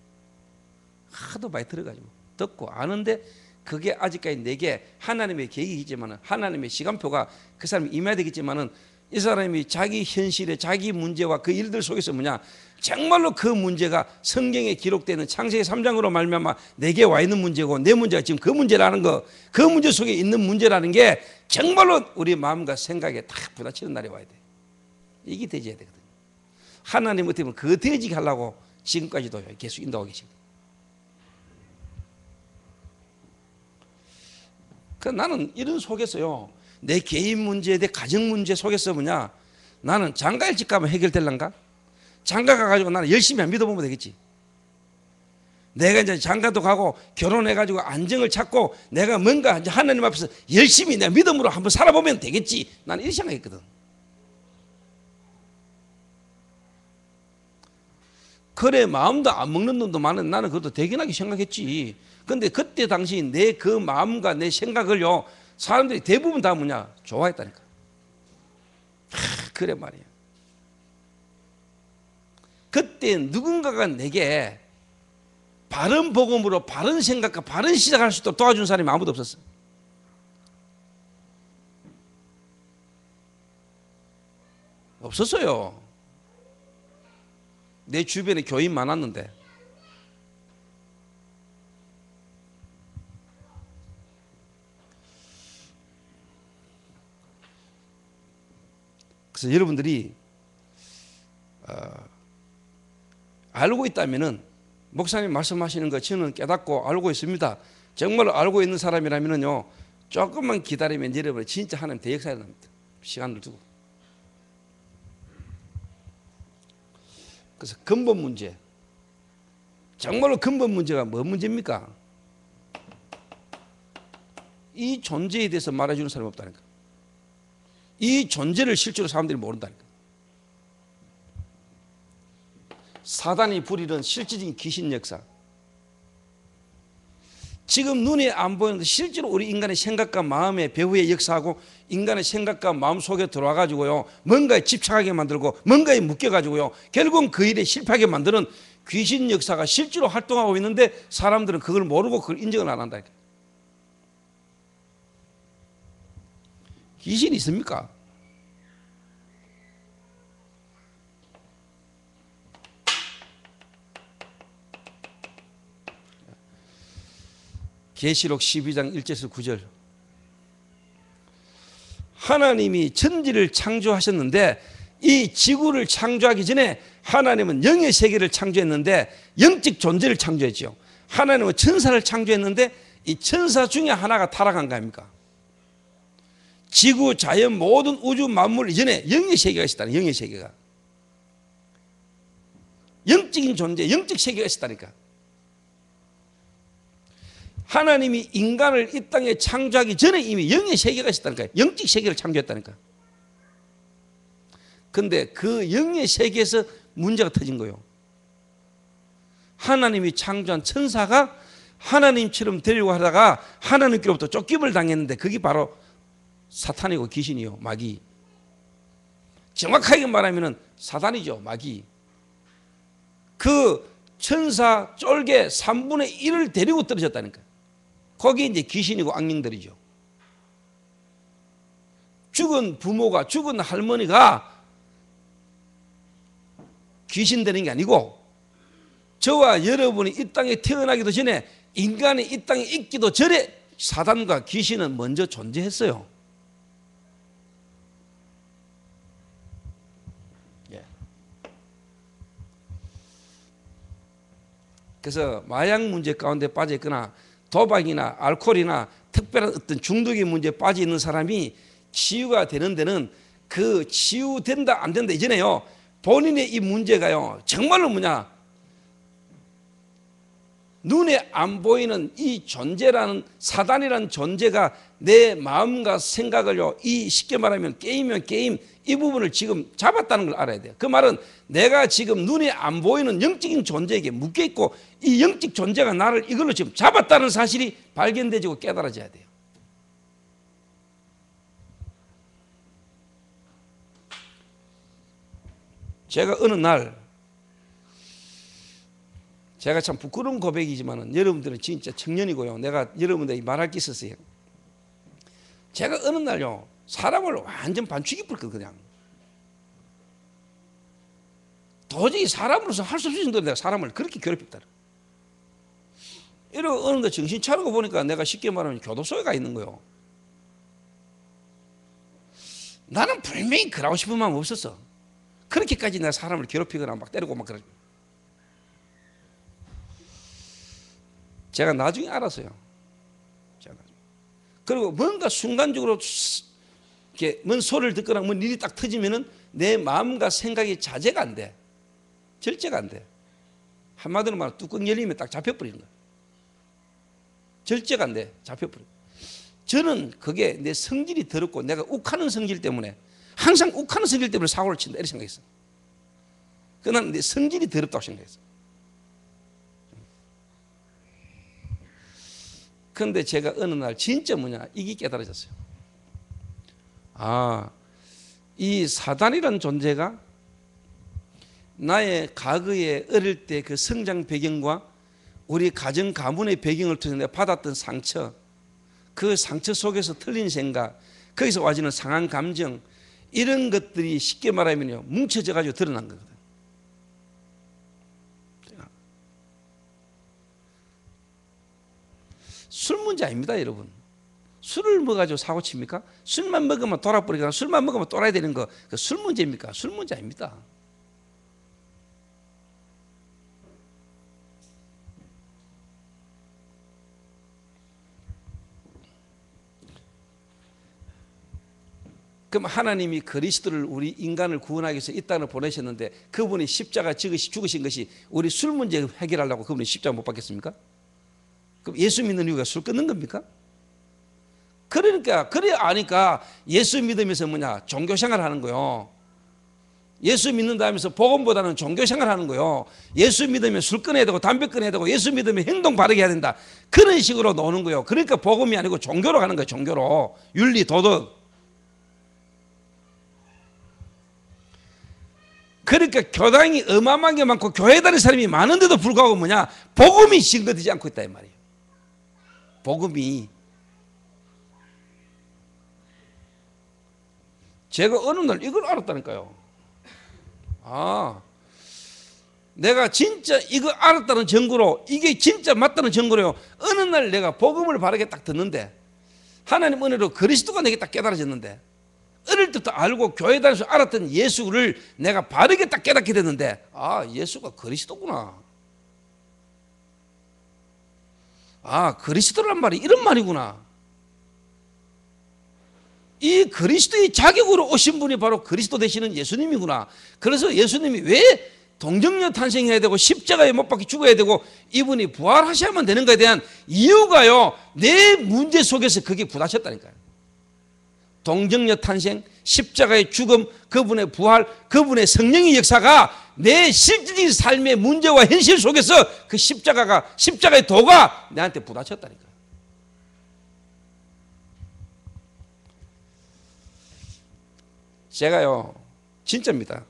하도 많이 들어가지고 듣고 아는데, 그게 아직까지 내게 하나님의 계획이지만, 하나님의 시간표가 그 사람이 임해야 되겠지만은, 이 사람이 자기 현실의 자기 문제와 그 일들 속에서 뭐냐, 정말로 그 문제가 성경에 기록되는 창세기 3장으로 말미암아 내게 와 있는 문제고, 내 문제가 지금 그 문제라는 거, 그 문제 속에 있는 문제라는 게 정말로 우리 마음과 생각에 다 부딪히는 날이 와야 돼. 이게 되져야 되거든요. 하나님 어떻게 보면 그 되지게 하려고 지금까지도 계속 인도하고 계십니다. 나는 이런 속에서요, 내 개인 문제, 내 가정 문제 속에서 뭐냐, 나는 장가 일찍 가면 해결될란가? 장가 가가지고 나는 열심히 믿어보면 되겠지. 내가 이제 장가도 가고 결혼해가지고 안정을 찾고 내가 뭔가 이제 하나님 앞에서 열심히 내 믿음으로 한번 살아보면 되겠지. 나는 이렇게 생각했거든. 그래, 마음도 안 먹는 놈도 많은, 나는 그것도 대견하게 생각했지. 근데 그때 당시 내 그 마음과 내 생각을요, 사람들이 대부분 다 뭐냐, 좋아했다니까. 그래 말이야. 그때 누군가가 내게 바른 복음으로 바른 생각과 바른 시작할 수 있도록 도와준 사람이 아무도 없었어. 없었어요. 내 주변에 교인 많았는데. 그래서 여러분들이 알고 있다면은, 목사님 말씀하시는 거 저는 깨닫고 알고 있습니다. 정말 알고 있는 사람이라면요, 조금만 기다리면 여러분 진짜 하나님 대역사가 납니다. 시간을 두고. 그래서 근본 문제, 정말로 근본 문제가 뭐 문제입니까? 이 존재에 대해서 말해주는 사람이 없다니까. 이 존재를 실제로 사람들이 모른다니까. 사단이 부리는 실질적인 귀신 역사, 지금 눈에 안 보이는데 실제로 우리 인간의 생각과 마음의 배후에 역사하고 인간의 생각과 마음 속에 들어와 가지고요 뭔가에 집착하게 만들고 뭔가에 묶여 가지고요 결국은 그 일에 실패하게 만드는 귀신 역사가 실제로 활동하고 있는데 사람들은 그걸 모르고 그걸 인정을 안 한다. 귀신이 있습니까? 계시록 12장 1절에서 9절. 하나님이 천지를 창조하셨는데 이 지구를 창조하기 전에 하나님은 영의 세계를 창조했는데 영적 존재를 창조했죠. 하나님은 천사를 창조했는데 이 천사 중에 하나가 타락한 거 아닙니까? 지구, 자연, 모든 우주 만물 이전에 영의 세계가 있었다는, 영의 세계가. 영적인 존재, 영적 세계가 있었다니까. 하나님이 인간을 이 땅에 창조하기 전에 이미 영의 세계가 있었다니까요. 영적 세계를 창조했다니까. 근데 그 영의 세계에서 문제가 터진 거예요. 하나님이 창조한 천사가 하나님처럼 되려고 하다가 하나님께로부터 쫓김을 당했는데 그게 바로 사탄이고 귀신이요, 마귀. 정확하게 말하면 사단이죠, 마귀. 그 천사 쫄개 3분의 1을 데리고 떨어졌다니까. 거기에 이제 귀신이고 악령들이죠. 죽은 부모가, 죽은 할머니가 귀신 되는 게 아니고 저와 여러분이 이 땅에 태어나기도 전에 인간이 이 땅에 있기도 전에 사단과 귀신은 먼저 존재했어요. 예. 그래서 마약 문제 가운데 빠져 있거나 도박이나 알코올이나 특별한 어떤 중독의 문제에 빠져 있는 사람이 치유가 되는 데는 그 치유된다 안 된다 이전에요 본인의 이 문제가요 정말로 뭐냐, 눈에 안 보이는 이 존재라는 사단이라는 존재가 내 마음과 생각을요 이 쉽게 말하면 게임이면 게임 이 부분을 지금 잡았다는 걸 알아야 돼요. 그 말은 내가 지금 눈에 안 보이는 영적인 존재에게 묶여 있고 이 영적 존재가 나를 이걸로 지금 잡았다는 사실이 발견되고 깨달아져야 돼요. 제가 어느 날 제가 참 부끄러운 고백이지만 여러분들은 진짜 청년이고요. 내가 여러분들에게 말할 게 있었어요. 제가 어느 날요 사람을 완전 반죽이 불거든. 그냥 도저히 사람으로서 할 수 없을 정도로 내가 사람을 그렇게 괴롭혔다. 이러고 어느 날 정신 차리고 보니까 내가 쉽게 말하면 교도소에 가 있는 거예요. 나는 분명히 그러고 싶은 마음 없었어. 그렇게까지 내가 사람을 괴롭히거나 막 때리고 막 그러죠. 제가 나중에 알았어요. 그리고 뭔가 순간적으로 이렇게 뭔 소리를 듣거나 뭔 일이 딱 터지면은 내 마음과 생각이 자제가 안 돼. 절제가 안 돼. 한마디로 말하면 뚜껑 열리면 딱 잡혀버리는 거야. 절제가 안 돼. 잡혀버려. 저는 그게 내 성질이 더럽고 내가 욱하는 성질 때문에 항상 욱하는 성질 때문에 사고를 친다 이렇게 생각했어. 그난 내 성질이 더럽다고 생각했어. 그런데 제가 어느 날 진짜 뭐냐 이게 깨달아졌어요. 아, 이 사단이라는 존재가 나의 과거에 어릴 때 그 성장 배경과 우리 가정 가문의 배경을 통해서 내가 받았던 상처, 그 상처 속에서 틀린 생각, 거기서 와지는 상한 감정, 이런 것들이 쉽게 말하면요 뭉쳐져 가지고 드러난 거거든. 술 문제 아닙니다, 여러분. 술을 먹어가지고 사고 칩니까? 술만 먹으면 돌아버리거나 술만 먹으면 돌아야 되는 거, 그 술 문제입니까? 술 문제 아닙니다. 그럼 하나님이 그리스도를 우리 인간을 구원하기 위해서 이 땅을 보내셨는데 그분이 십자가 죽으신 것이 우리 술 문제 해결하려고 그분이 십자가 못 받겠습니까? 그럼 예수 믿는 이유가 술 끊는 겁니까? 그러니까 그래 아니까 예수 믿으면서 뭐냐 종교생활 하는 거요. 예수 믿는다 하면서 복음보다는 종교생활 하는 거요. 예수 믿으면 술 끊어야 되고 담배 끊어야 되고 예수 믿으면 행동 바르게 해야 된다. 그런 식으로 노는 거요. 그러니까 복음이 아니고 종교로 가는 거예요. 종교로. 윤리 도덕. 그러니까 교당이 어마어마하게 많고 교회 다니는 사람이 많은데도 불구하고 뭐냐 복음이 증거되지 않고 있다 이 말이에요. 복음이. 제가 어느 날 이걸 알았다니까요. 아, 내가 진짜 이거 알았다는 증거로 이게 진짜 맞다는 증거로요. 어느 날 내가 복음을 바르게 딱 듣는데 하나님 은혜로 그리스도가 내게 딱 깨달아졌는데 어릴 때부터 알고 교회 다니면서 알았던 예수를 내가 바르게 딱 깨닫게 됐는데 아 예수가 그리스도구나. 아 그리스도란 말이 이런 말이구나. 이 그리스도의 자격으로 오신 분이 바로 그리스도 되시는 예수님이구나. 그래서 예수님이 왜 동정녀 탄생해야 되고 십자가에 못 박혀 죽어야 되고 이분이 부활하셔야만 되는 것에 대한 이유가요 내 문제 속에서 그게 부딪혔다니까요. 동정녀 탄생, 십자가의 죽음, 그분의 부활, 그분의 성령의 역사가 내 실질적인 삶의 문제와 현실 속에서 그 십자가의 도가 내한테 부딪혔다니까요. 제가요 진짜입니다.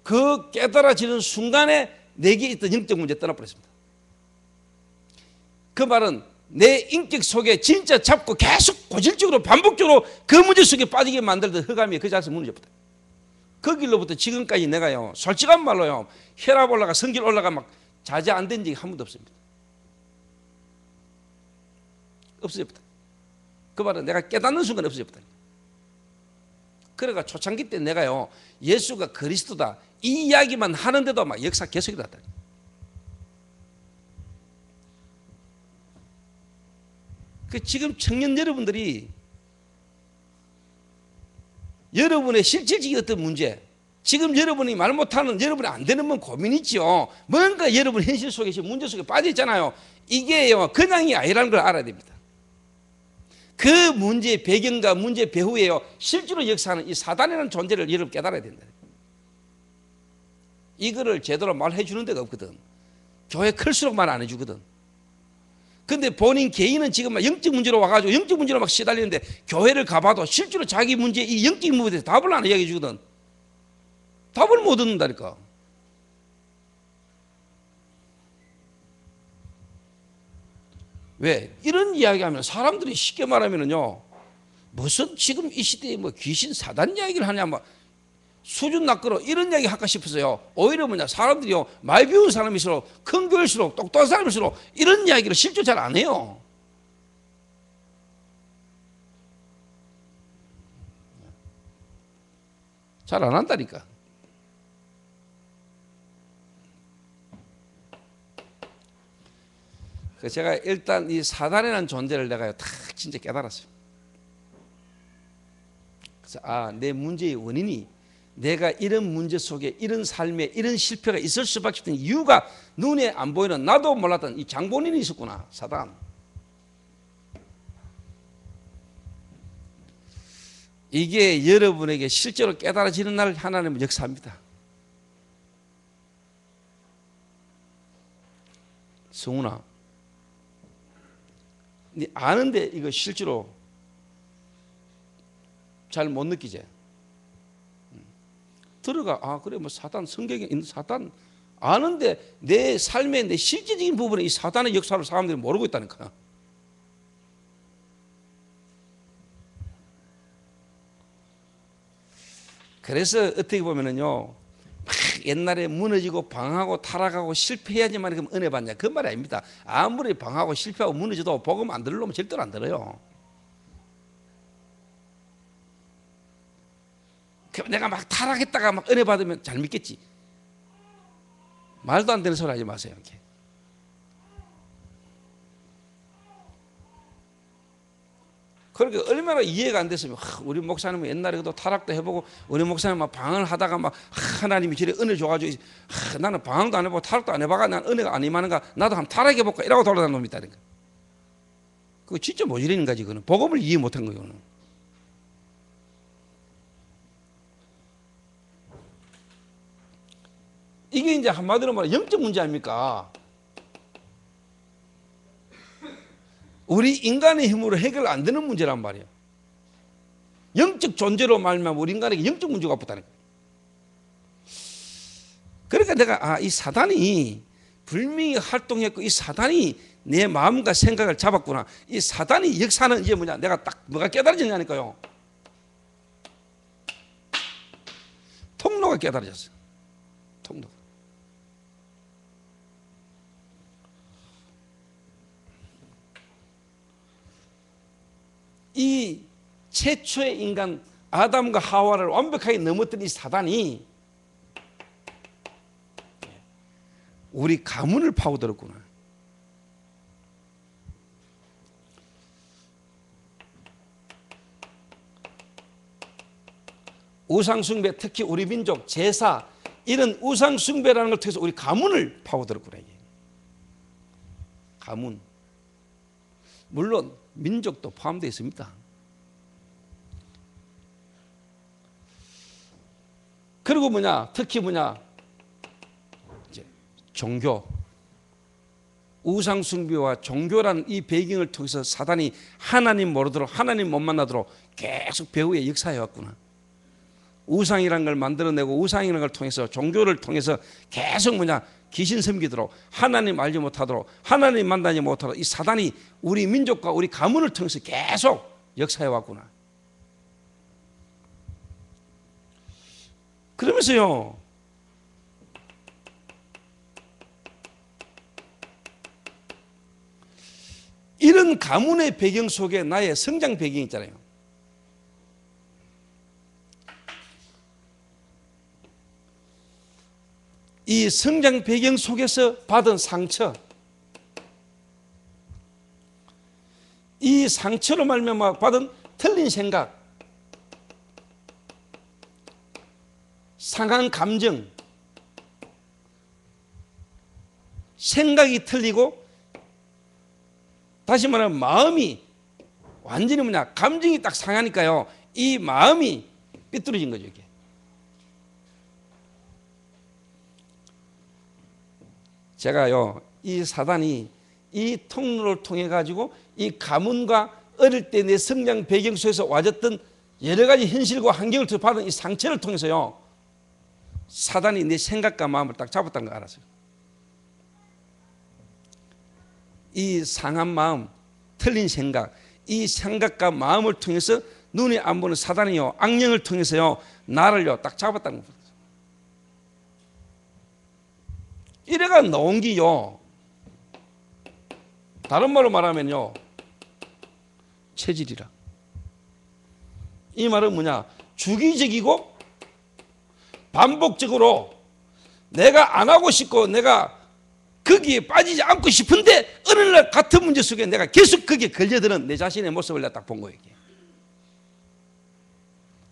그 깨달아지는 순간에 내게 있던 영적 문제 떠나버렸습니다. 그 말은 내 인격 속에 진짜 잡고 계속 고질적으로 반복적으로 그 문제 속에 빠지게 만들던 흑암이 그 자리에서 무너졌다. 그 길로부터 지금까지 내가요 솔직한 말로요 혈압 올라가 성질 올라가 막 자제 안 된 적이 한 번도 없습니다. 없어졌다. 그 말은 내가 깨닫는 순간 없어졌다. 그러니까 초창기 때 내가요 예수가 그리스도다 이 이야기만 하는데도 막 역사 계속이 났다. 그 지금 청년 여러분들이 여러분의 실질적인 어떤 문제 지금 여러분이 말 못하는 여러분이 안 되는 건 고민이 있죠. 뭔가 여러분 현실 속에 문제 속에 빠져 있잖아요. 이게요 그냥이 아니라는 걸 알아야 됩니다. 그 문제의 배경과 문제 배후에요 실제로 역사하는 이 사단이라는 존재를 여러분 깨달아야 된다. 이거를 제대로 말해 주는 데가 없거든. 교회 클수록 말 안 해주거든. 근데 본인 개인은 지금 막 영적 문제로 와가지고 영적 문제로 막 시달리는데 교회를 가봐도 실제로 자기 문제 이 영적인 부분에 대해서 답을 안 이야기해 주거든. 답을 못 얻는다니까. 왜? 이런 이야기하면 사람들이 쉽게 말하면은요 무슨 지금 이 시대에 뭐 귀신 사단 이야기를 하냐 뭐 수준 낮거로 이런 이야기 할까 싶어서요 오히려 뭐냐 사람들이요 많이 배운 사람일수록 큰 교회일수록 똑똑한 사람일수록 이런 이야기를 실제 잘 안 해요. 잘 안 한다니까. 제가 일단 이 사단이라는 존재를 내가 다 진짜 깨달았어요. 그래서 내 문제의 원인이 내가 이런 문제 속에 이런 삶에 이런 실패가 있을 수밖에 없는 이유가 눈에 안 보이는 나도 몰랐던 이 장본인이 있었구나. 사단. 이게 여러분에게 실제로 깨달아지는 날 하나님은 역사합니다. 성훈아 네 아는데 이거 실제로 잘 못 느끼지? 들어가 그래 뭐 사단 성경에 있는 사단 아는데 내 삶의 내 실질적인 부분에 이 사단의 역사를 사람들이 모르고 있다니까. 그래서 어떻게 보면은요 막 옛날에 무너지고 방황하고 타락하고 실패해야지만 그럼 은혜 받냐 그 말이 아닙니다. 아무리 방황하고 실패하고 무너져도 복음 안 들으려면 절대로 안 들어요. 내가 막 타락했다가 막 은혜 받으면 잘 믿겠지. 말도 안 되는 소리 하지 마세요. 이렇게. 그렇게 얼마나 이해가 안 됐으면 우리 목사님은 옛날에 도 타락도 해보고 우리 목사님 막 방황을 하다가 막 하나님이 저리 은혜 줘가지고 나는 방황도 안 해보고 타락도 안 해봐가 난 은혜가 안 임하는가 나도 한번 타락해볼까 이라고 돌아다니는 놈이 있다니까. 그거 진짜 모질인 거지. 그거는 복음을 이해 못한 거예요. 그거는. 이게 이제 한마디로 말하면 영적 문제 아닙니까? 우리 인간의 힘으로 해결 안 되는 문제란 말이에요. 영적 존재로 말하면 우리 인간에게 영적 문제가 붙다는 거예요. 그러니까 내가 이 사단이 분명히 활동했고 이 사단이 내 마음과 생각을 잡았구나. 이 사단이 역사는 이제 뭐냐? 내가 딱 뭐가 깨달아졌냐니까요. 통로가 깨달아졌어요. 통로. 이 최초의 인간 아담과 하와를 완벽하게 넘어뜨린 이 사단이 우리 가문을 파고들었구나. 우상숭배, 특히 우리 민족 제사 이런 우상숭배라는 걸 통해서 우리 가문을 파고들었구나. 이게. 가문. 물론 민족도 포함되어 있습니다. 그리고 뭐냐, 특히 뭐냐, 이제 종교, 우상숭배와 종교라는 이 배경을 통해서 사단이 하나님 모르도록, 하나님 못 만나도록 계속 배후에 역사해 왔구나. 우상이라는 걸 만들어내고 우상이라는 걸 통해서 종교를 통해서 계속 뭐냐, 귀신 섬기도록, 하나님 알지 못하도록, 하나님 만나지 못하도록 이 사단이 우리 민족과 우리 가문을 통해서 계속 역사해 왔구나. 그러면서요, 이런 가문의 배경 속에 나의 성장 배경이 있잖아요. 이 성장 배경 속에서 받은 상처, 이 상처로 말미암아 받은 틀린 생각, 상한 감정, 생각이 틀리고 다시 말하면 마음이 완전히 뭐냐, 감정이 딱 상하니까요, 이 마음이 삐뚤어진 거죠. 이게. 제가요, 이 사단이 이 통로를 통해 가지고 이 가문과 어릴 때 내 성장 배경 속에서 와졌던 여러 가지 현실과 환경을 통해 받은 이 상처를 통해서요, 사단이 내 생각과 마음을 딱 잡았다는 걸 알았어요. 이 상한 마음, 틀린 생각, 이 생각과 마음을 통해서 눈에 안 보는 사단이요, 악령을 통해서요, 나를요 딱 잡았다는 겁니다. 이래가 나온 기요, 다른 말로 말하면요, 체질이라. 이 말은 뭐냐, 주기적이고 반복적으로 내가 안 하고 싶고 내가 거기에 빠지지 않고 싶은데 어느 날 같은 문제 속에 내가 계속 거기에 걸려드는 내 자신의 모습을 내가 딱 본 거예요. 이게.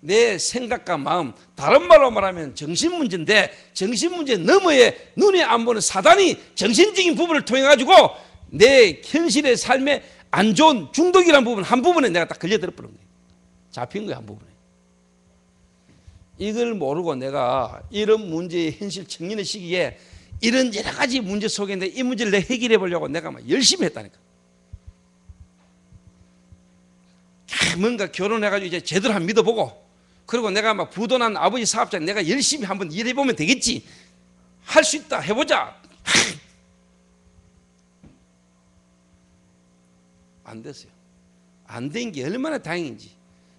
내 생각과 마음, 다른 말로 말하면 정신문제인데, 정신문제 너머에 눈에 안 보는 사단이 정신적인 부분을 통해 가지고 내 현실의 삶에 안 좋은 중독이라는 부분, 한 부분에 내가 딱 걸려들어버린 거예요. 잡힌 거예요, 한 부분에. 이걸 모르고 내가 이런 문제의 현실 청년의 시기에 이런 여러 가지 문제 속에 있는데 이 문제를 내가 해결해 보려고 내가 막 열심히 했다니까. 뭔가 결혼해가지고 이제 제대로 한번 믿어보고, 그리고 내가 막 부도난 아버지 사업자 내가 열심히 한번 일해보면 되겠지, 할 수 있다, 해보자. 안 됐어요. 안 된 게 얼마나 다행인지.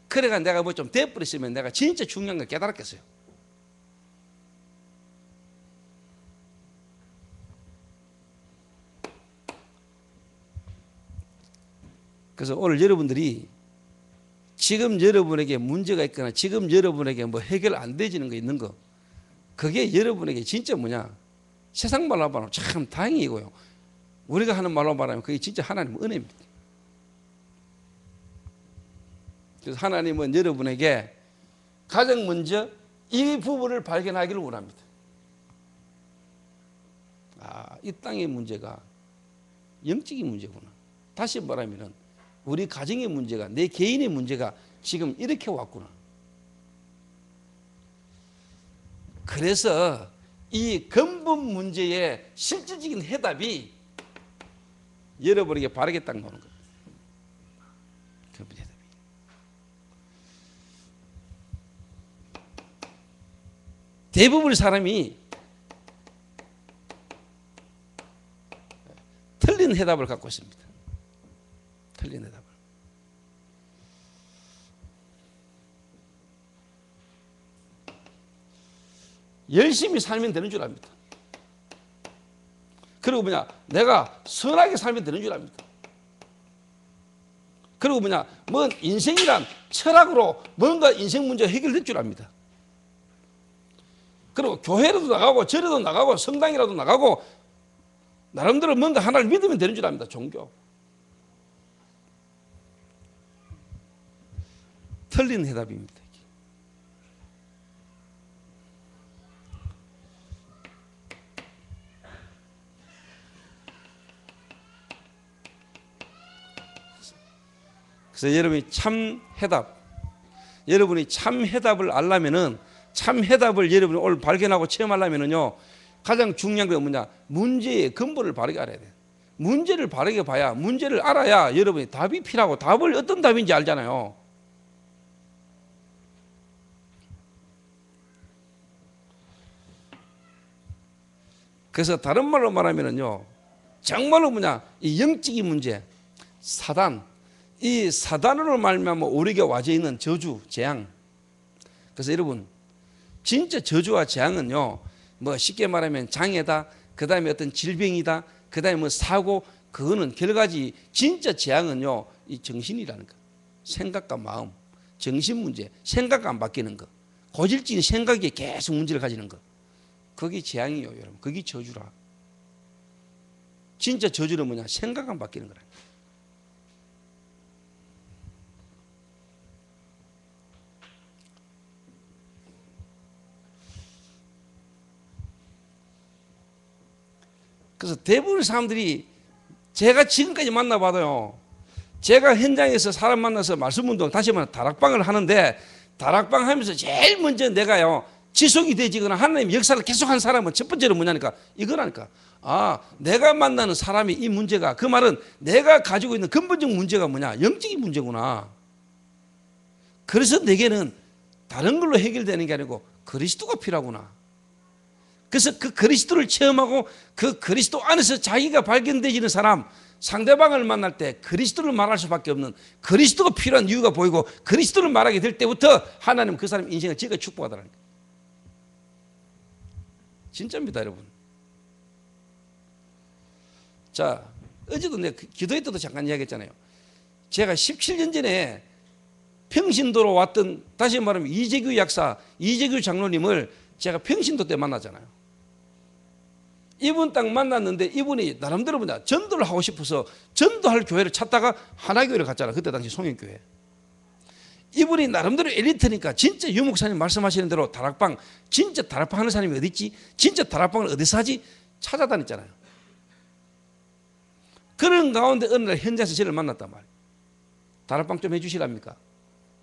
그래가 내가 뭐 좀 돼버렸으면 내가 진짜 중요한 걸 깨달았겠어요. 그래서 오늘 여러분들이 지금 여러분에게 문제가 있거나 지금 여러분에게 뭐 해결 안 되지는 거 있는 거, 그게 여러분에게 진짜 뭐냐, 세상 말로 말하면 참 다행이고요, 우리가 하는 말로 말하면 그게 진짜 하나님의 은혜입니다. 그래서 하나님은 여러분에게 가장 먼저 이 부분을 발견하기를 원합니다. 아, 이 땅의 문제가 영적인 문제구나. 다시 말하면 우리 가정의 문제가, 내 개인의 문제가 지금 이렇게 왔구나. 그래서 이 근본 문제의 실질적인 해답이 여러분에게 바르게 딱 나오는 거예요. 근본 해답이. 대부분의 사람이 틀린 해답을 갖고 있습니다. 틀린 해답을. 열심히 살면 되는 줄 압니다. 그리고 내가 선하게 살면 되는 줄 압니다. 그리고 뭔 인생이란 철학으로 뭔가 인생 문제가 해결될 줄 압니다. 그리고 교회라도 나가고 절에도 나가고 성당이라도 나가고 나름대로 뭔가 하나를 믿으면 되는 줄 압니다. 종교. 틀린 해답입니다. 그래서 여러분이 참 해답을 알려면은, 참 해답을 여러분이 오늘 발견하고 체험하려면은요, 가장 중요한 게 뭐냐? 문제의 근본을 바르게 알아야 돼요. 문제를 바르게 봐야, 문제를 알아야 여러분이 답이 필요하고, 답을 어떤 답인지 알잖아요. 그래서 다른 말로 말하면은요, 정말로 이 영적인 문제, 이 사단으로 말미암아 우리에게 와져 있는 저주, 재앙. 그래서 여러분, 진짜 저주와 재앙은요, 쉽게 말하면 장애다, 그 다음에 어떤 질병이다, 그 다음에 사고, 그거는 결과지. 진짜 재앙은요, 이 정신이라는 거. 생각과 마음, 정신 문제, 생각이 안 바뀌는 거, 고질적인 생각에 계속 문제를 가지는 거. 그게 재앙이에요, 여러분. 그게 저주라. 진짜 저주는 생각 안 바뀌는 거라. 그래서 대부분의 사람들이, 제가 지금까지 만나봐도요, 제가 현장에서 사람 만나서 말씀운동, 다시 말하면 다락방을 하는데, 다락방 하면서 제일 먼저 내가요, 지속이 되지거나 하나님 역사를 계속한 사람은 첫 번째로 뭐냐니까, 이거라니까. 아, 내가 만나는 사람이 이 문제가, 그 말은 내가 가지고 있는 근본적 문제가 뭐냐, 영적인 문제구나. 그래서 내게는 다른 걸로 해결되는 게 아니고 그리스도가 필요하구나. 그래서 그 그리스도를 체험하고 그 그리스도 안에서 자기가 발견되지는 사람, 상대방을 만날 때 그리스도를 말할 수밖에 없는, 그리스도가 필요한 이유가 보이고 그리스도를 말하게 될 때부터 하나님은 그 사람 인생을 지가 축복하더라니까. 진짜입니다, 여러분. 자, 어제도 내가 기도회 때도 잠깐 이야기했잖아요. 제가 17년 전에 평신도로 왔던, 다시 말하면 이재규 약사, 이재규 장로님을 제가 평신도 때 만났잖아요. 이분 딱 만났는데 이분이 나름대로 전도를 하고 싶어서 전도할 교회를 찾다가 하나교회를 갔잖아요. 그때 당시 송영교회. 이분이 나름대로 엘리트니까 진짜 유 목사님 말씀하시는 대로 다락방, 진짜 다락방 하는 사람이 어디 있지? 진짜 다락방을 어디서 하지? 찾아다녔잖아요. 그런 가운데 어느 날 현장에서 저를 만났단 말이에요. 다락방 좀 해주시랍니까?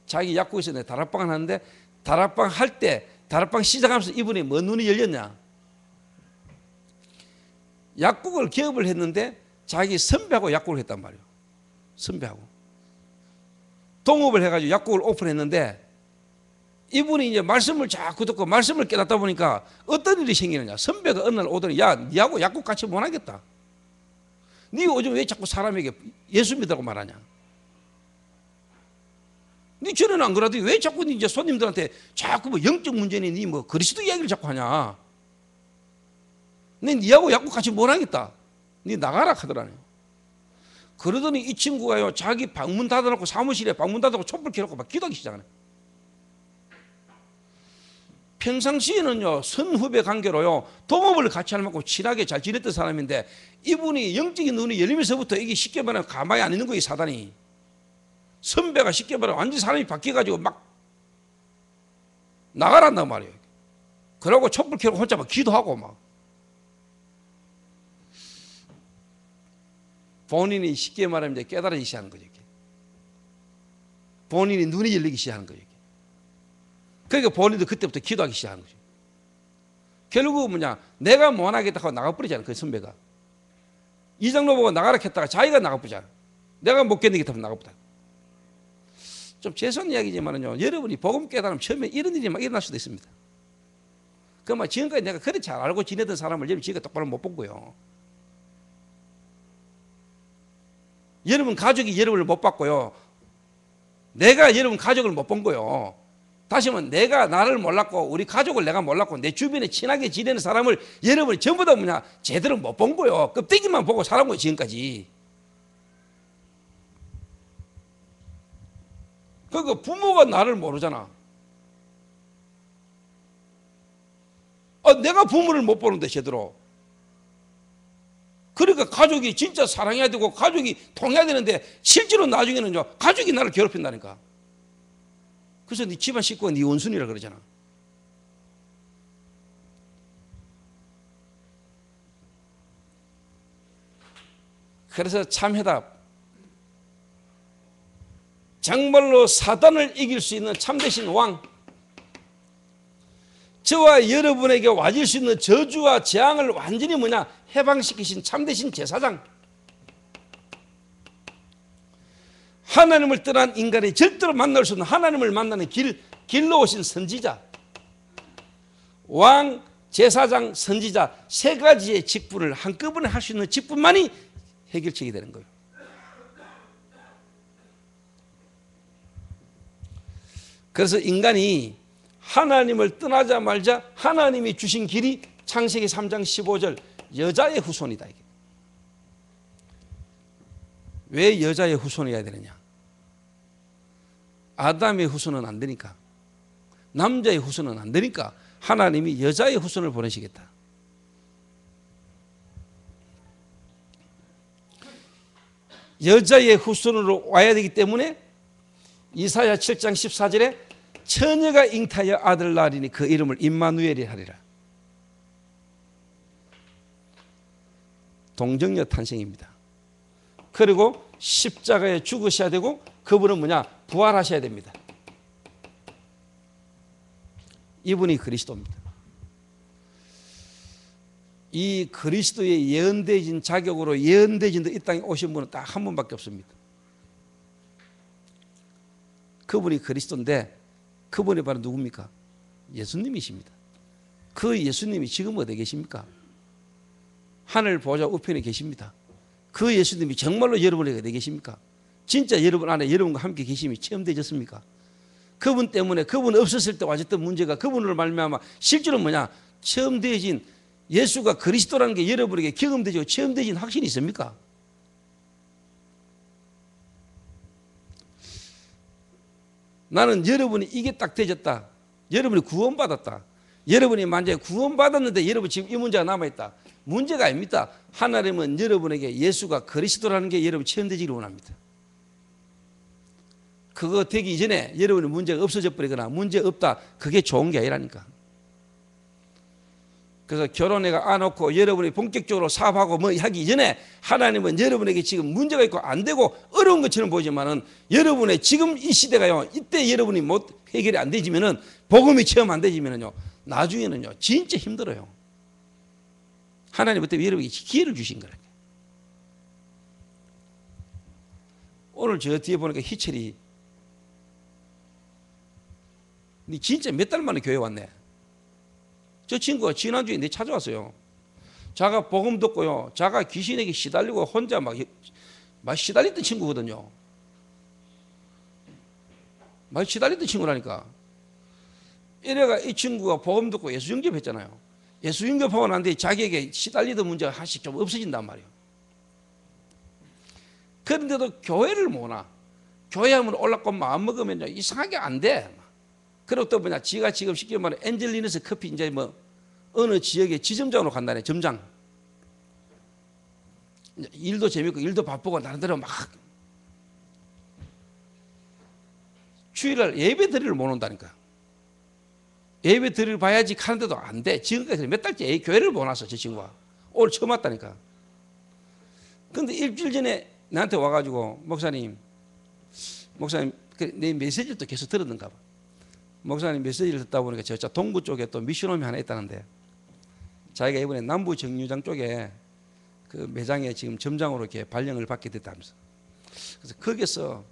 자기 약국에서 내 다락방을 하는데, 다락방 할 때, 다락방 시작하면서 이분이 뭔 눈이 열렸냐? 약국을 개업을 했는데 자기 선배하고 약국을 했단 말이에요. 선배하고 동업을 해가지고 약국을 오픈했는데, 이분이 이제 말씀을 자꾸 듣고 말씀을 깨닫다 보니까 어떤 일이 생기느냐? 선배가 어느 날 오더니, 야, 니하고 약국 같이 못 하겠다. 니 요즘 왜 자꾸 사람에게 예수 믿으라고 말하냐? 니 전에는 안 그러더니 왜 자꾸 이제 손님들한테 자꾸 영적 문제니, 니 그리스도 이야기를 자꾸 하냐? 니하고 약국 같이 못 하겠다. 니 나가라 하더라네요. 그러더니 이 친구가요, 자기 방문 닫아놓고, 사무실에 방문 닫아놓고 촛불 켜놓고 막 기도하기 시작하네. 평상시에는요, 선후배 관계로요, 동업을 같이 할 만큼 친하게 잘 지냈던 사람인데, 이분이 영적인 눈이 열리면서부터 이게 쉽게 말하면 가만히 안 있는 거예요, 사단이. 선배가 쉽게 말하면 완전히 사람이 바뀌어가지고 막 나가란단 말이에요. 그러고 촛불 켜고 혼자 막 기도하고 막. 본인이 쉽게 말하면 이제 깨달아지기 시작하는 거죠. 본인이 눈이 열리기 시작하는 거예요. 그러니까 본인도 그때부터 기도하기 시작하는 거죠. 결국은 뭐냐, 내가 못하겠다 하고 나가버리잖아. 그 선배가 이장로 보고 나가라 했다가 자기가 나가버리잖아. 내가 못 견디겠다 하면 나가버리잖아. 좀 죄송한 이야기지만은요, 여러분이 복음 깨달으면 처음에 이런 일이 막 일어날 수도 있습니다. 그러면 지금까지 내가 그렇게 잘 알고 지내던 사람을 여러분 지가 똑바로 못 본 거예요. 여러분 가족이 여러분을 못 봤고요, 내가 여러분 가족을 못 본 거예요. 다시 하면 내가 나를 몰랐고 우리 가족을 내가 몰랐고 내 주변에 친하게 지내는 사람을 여러분이 전부 다 뭐냐, 제대로 못 본 거예요. 껍데기만 보고 살은 거예요 지금까지. 그러니까 부모가 나를 모르잖아. 내가 부모를 못 보는데 제대로. 그러니까 가족이 진짜 사랑해야 되고 가족이 통해야 되는데 실제로 나중에는요, 가족이 나를 괴롭힌다니까. 그래서 네 집안 식구가 네 원순이라 그러잖아. 그래서 참해답, 정말로 사단을 이길 수 있는 참되신 왕, 저와 여러분에게 와질 수 있는 저주와 재앙을 완전히 뭐냐, 해방시키신 참되신 제사장, 하나님을 떠난 인간이 절대로 만날 수 없는 하나님을 만나는 길로 오신 선지자, 왕, 제사장, 선지자, 세 가지의 직분을 한꺼번에 할 수 있는 직분만이 해결책이 되는 거예요. 그래서 인간이 하나님을 떠나자마자 하나님이 주신 길이 창세기 3장 15절 여자의 후손이다. 이게. 왜 여자의 후손이어야 되느냐? 아담의 후손은 안 되니까, 남자의 후손은 안 되니까 하나님이 여자의 후손을 보내시겠다. 여자의 후손으로 와야 되기 때문에 이사야 7장 14절에 처녀가 잉타하여 아들 낳으리니 그 이름을 임마누엘이 하리라. 동정녀 탄생입니다. 그리고 십자가에 죽으셔야 되고 그분은 뭐냐, 부활하셔야 됩니다. 이분이 그리스도입니다. 이 그리스도의 예언되어진 자격으로 예언되어진 이 땅에 오신 분은 딱 한 분밖에 없습니다. 그분이 그리스도인데 그분이 바로 누굽니까? 예수님이십니다. 그 예수님이 지금 어디 계십니까? 하늘 보좌 우편에 계십니다. 그 예수님이 정말로 여러분에게 어디 계십니까? 진짜 여러분 안에 여러분과 함께 계심이 체험되셨습니까? 그분 때문에, 그분 없었을 때 와졌던 문제가 그분으로 말미암아 실제로 뭐냐, 체험되어진 예수가 그리스도라는 게 여러분에게 경험되고 체험되어진 확신이 있습니까? 나는 여러분이 이게 딱 되졌다, 여러분이 구원받았다, 여러분이 만약에 구원받았는데 여러분 지금 이 문제가 남아있다, 문제가 아닙니다. 하나님은 여러분에게 예수가 그리스도라는 게 여러분 체험되기를 원합니다. 그거 되기 이전에 여러분의 문제가 없어져 버리거나 문제 없다, 그게 좋은 게 아니라니까. 그래서 결혼해가 안 놓고 여러분이 본격적으로 사업하고 뭐 하기 이전에 하나님은 여러분에게 지금 문제가 있고 안 되고 어려운 것처럼 보이지만은 여러분의 지금 이 시대가요, 이때 여러분이 못 해결이 안 되지면은, 복음이 체험 안 되지면은요, 나중에는요 진짜 힘들어요. 하나님 그때 여러분에게 기회를 주신 거라니까. 오늘 저 뒤에 보니까 희철이 니 진짜 몇 달 만에 교회 왔네. 저 친구가 지난주에 내 찾아왔어요. 자가 복음 듣고요, 자가 귀신에게 시달리고 혼자 막 시달렸던 친구거든요. 막 시달렸던 친구라니까. 이래가 이 친구가 복음 듣고 예수 영접했잖아요. 예수 영접하고 난 뒤에 자기에게 시달리던 문제가 하나씩 좀 없어진단 말이에요. 그런데도 교회를 못 와. 교회 하면 올라가고 마음먹으면 이상하게 안 돼. 그리고 또 뭐냐, 지가 지금 쉽게 말해 엔젤리너스 커피 이제 뭐 어느 지역에 지점장으로 간다네. 점장. 일도 재밌고 일도 바쁘고 나름대로 막. 주일날 예배 드리러 못 온다니까. 예배 드리러 봐야지 하는데도 안 돼. 지금까지 몇 달째 교회를 못 왔어, 저 친구가. 오늘 처음 왔다니까. 근데 일주일 전에 나한테 와가지고 목사님 내 메시지를 또 계속 들었는가 봐. 목사님 메시지를 듣다 보니까 저 동부 쪽에 또 미션홈이 하나 있다는데 자기가 이번에 남부 정류장 쪽에 그 매장에 지금 점장으로 이렇게 발령을 받게 됐다면서. 그래서 거기서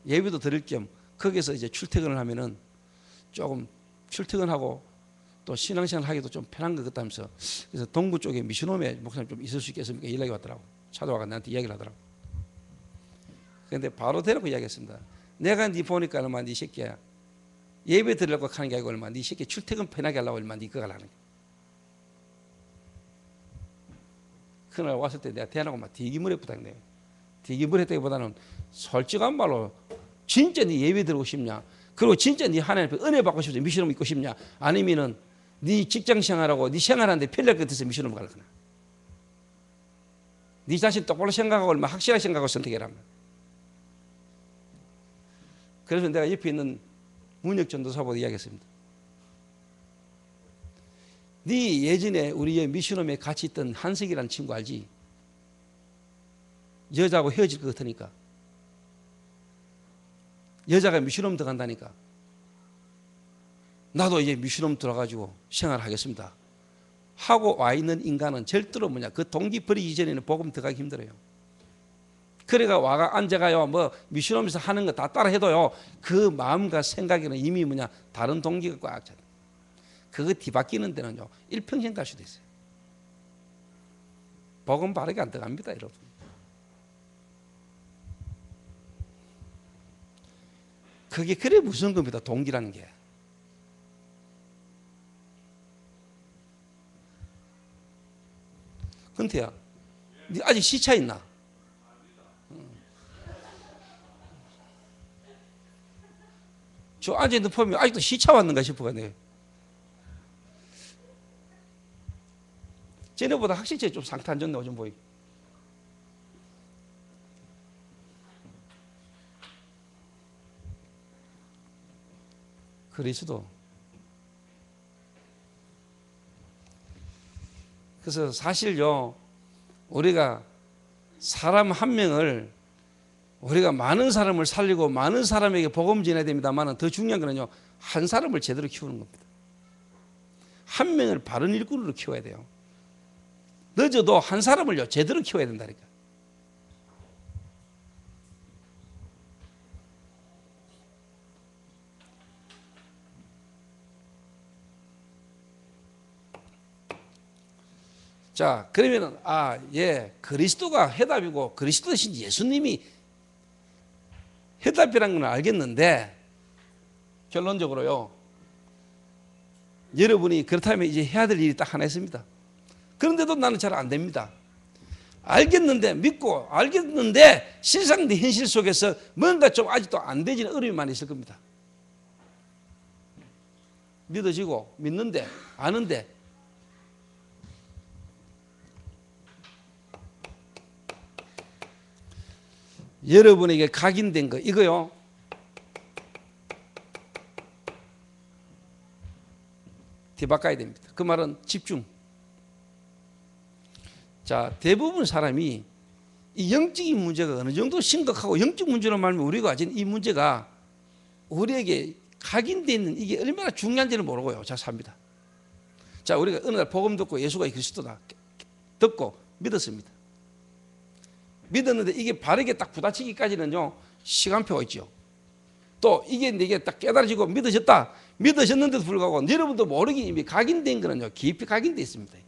예배도 드릴 겸 거기서 이제 출퇴근을 하면은 조금 출퇴근하고 또 신앙생활 하기도 좀 편한 것 같다면서. 그래서 동부 쪽에 미션홈에 목사님 좀 있을 수 있겠습니까? 연락이 왔더라고. 찾아와가 나한테 이야기를 하더라고. 그런데 바로 대놓고 이야기했습니다. 내가 네 보니까 얼마 네 새끼야 예배 드리려고 하는 게 아니고 얼마 네 새끼 출퇴근 편하게 하려고 얼마 네 그거 하려는 거야. 그날 왔을 때 내가 대안하고 막 디기물 했다는 거예요. 디기물 했다기보다는 솔직한 말로 진짜 네 예배 드리고 싶냐, 그리고 진짜 네 하나님 앞에 은혜 받고 싶냐, 미션을 믿고 싶냐, 아니면은 네 직장 생활하고 네 생활하는데 편리할 것 같아서 미션을 갈 거냐. 네 자신 똑바로 생각하고 얼마 확실하게 생각하고 선택해라면. 그래서 내가 옆에 있는 문혁 전도사보다 이야기했습니다. 네 예전에 우리 미션홈에 같이 있던 한석이라는 친구 알지? 여자하고 헤어질 것 같으니까. 여자가 미션홈 들어간다니까. 나도 이제 미션홈 들어가지고 생활하겠습니다 하고 와 있는 인간은 절대로 그 동기 버리기 전에는 복음 들어가기 힘들어요. 그래가 와가 앉아가요 뭐 미션홈에서 하는 거 다 따라 해도요 그 마음과 생각에는 이미 다른 동기가 꽉 차. 그거 뒤바뀌는 데는요 일평생 갈 수도 있어요. 복음 바르게 안 들어갑니다, 여러분. 그게 그래 무서운 겁니다, 동기라는 게. 근태야, 네 아직 시차 있나? 저 앉아있는 폼이 아직도 시차 왔는가 싶어가네. 쟤네보다 확실히 좀 상태 안 좋네, 요즘 보이. 그리스도. 그래서 사실요, 우리가 사람 한 명을 우리가 많은 사람을 살리고 많은 사람에게 복음 전해야 됩니다만 더 중요한 거는요 한 사람을 제대로 키우는 겁니다. 한 명을 바른 일꾼으로 키워야 돼요. 늦어도 한 사람을요 제대로 키워야 된다니까. 자, 그러면은 그리스도가 해답이고 그리스도 대신 예수님이 해답이라는 건 알겠는데 결론적으로요 여러분이 그렇다면 이제 해야 될 일이 딱 하나 있습니다. 그런데도 나는 잘 안 됩니다. 알겠는데 믿고 알겠는데 실상 내 현실 속에서 뭔가 좀 아직도 안 되지는 어려움이 많이 있을 겁니다. 믿어지고 믿는데 아는데 여러분에게 각인된 거 이거요 뒤바꿔야 됩니다. 그 말은 집중. 자, 대부분 사람이 이 영적인 문제가 어느 정도 심각하고 영적 문제로 말하면 우리가 가진 이 문제가 우리에게 각인되어 있는 이게 얼마나 중요한지를 모르고요 잘 삽니다. 자, 우리가 어느 날 복음 듣고 예수가 그리스도다 듣고 믿었습니다. 믿었는데 이게 바르게 딱 부딪히기까지는요 시간표가 있죠. 또 이게 내게 딱 깨달아지고 믿으셨는데도 불구하고 여러분도 모르게 이미 각인된 거는요 깊이 각인되어 있습니다. 이게.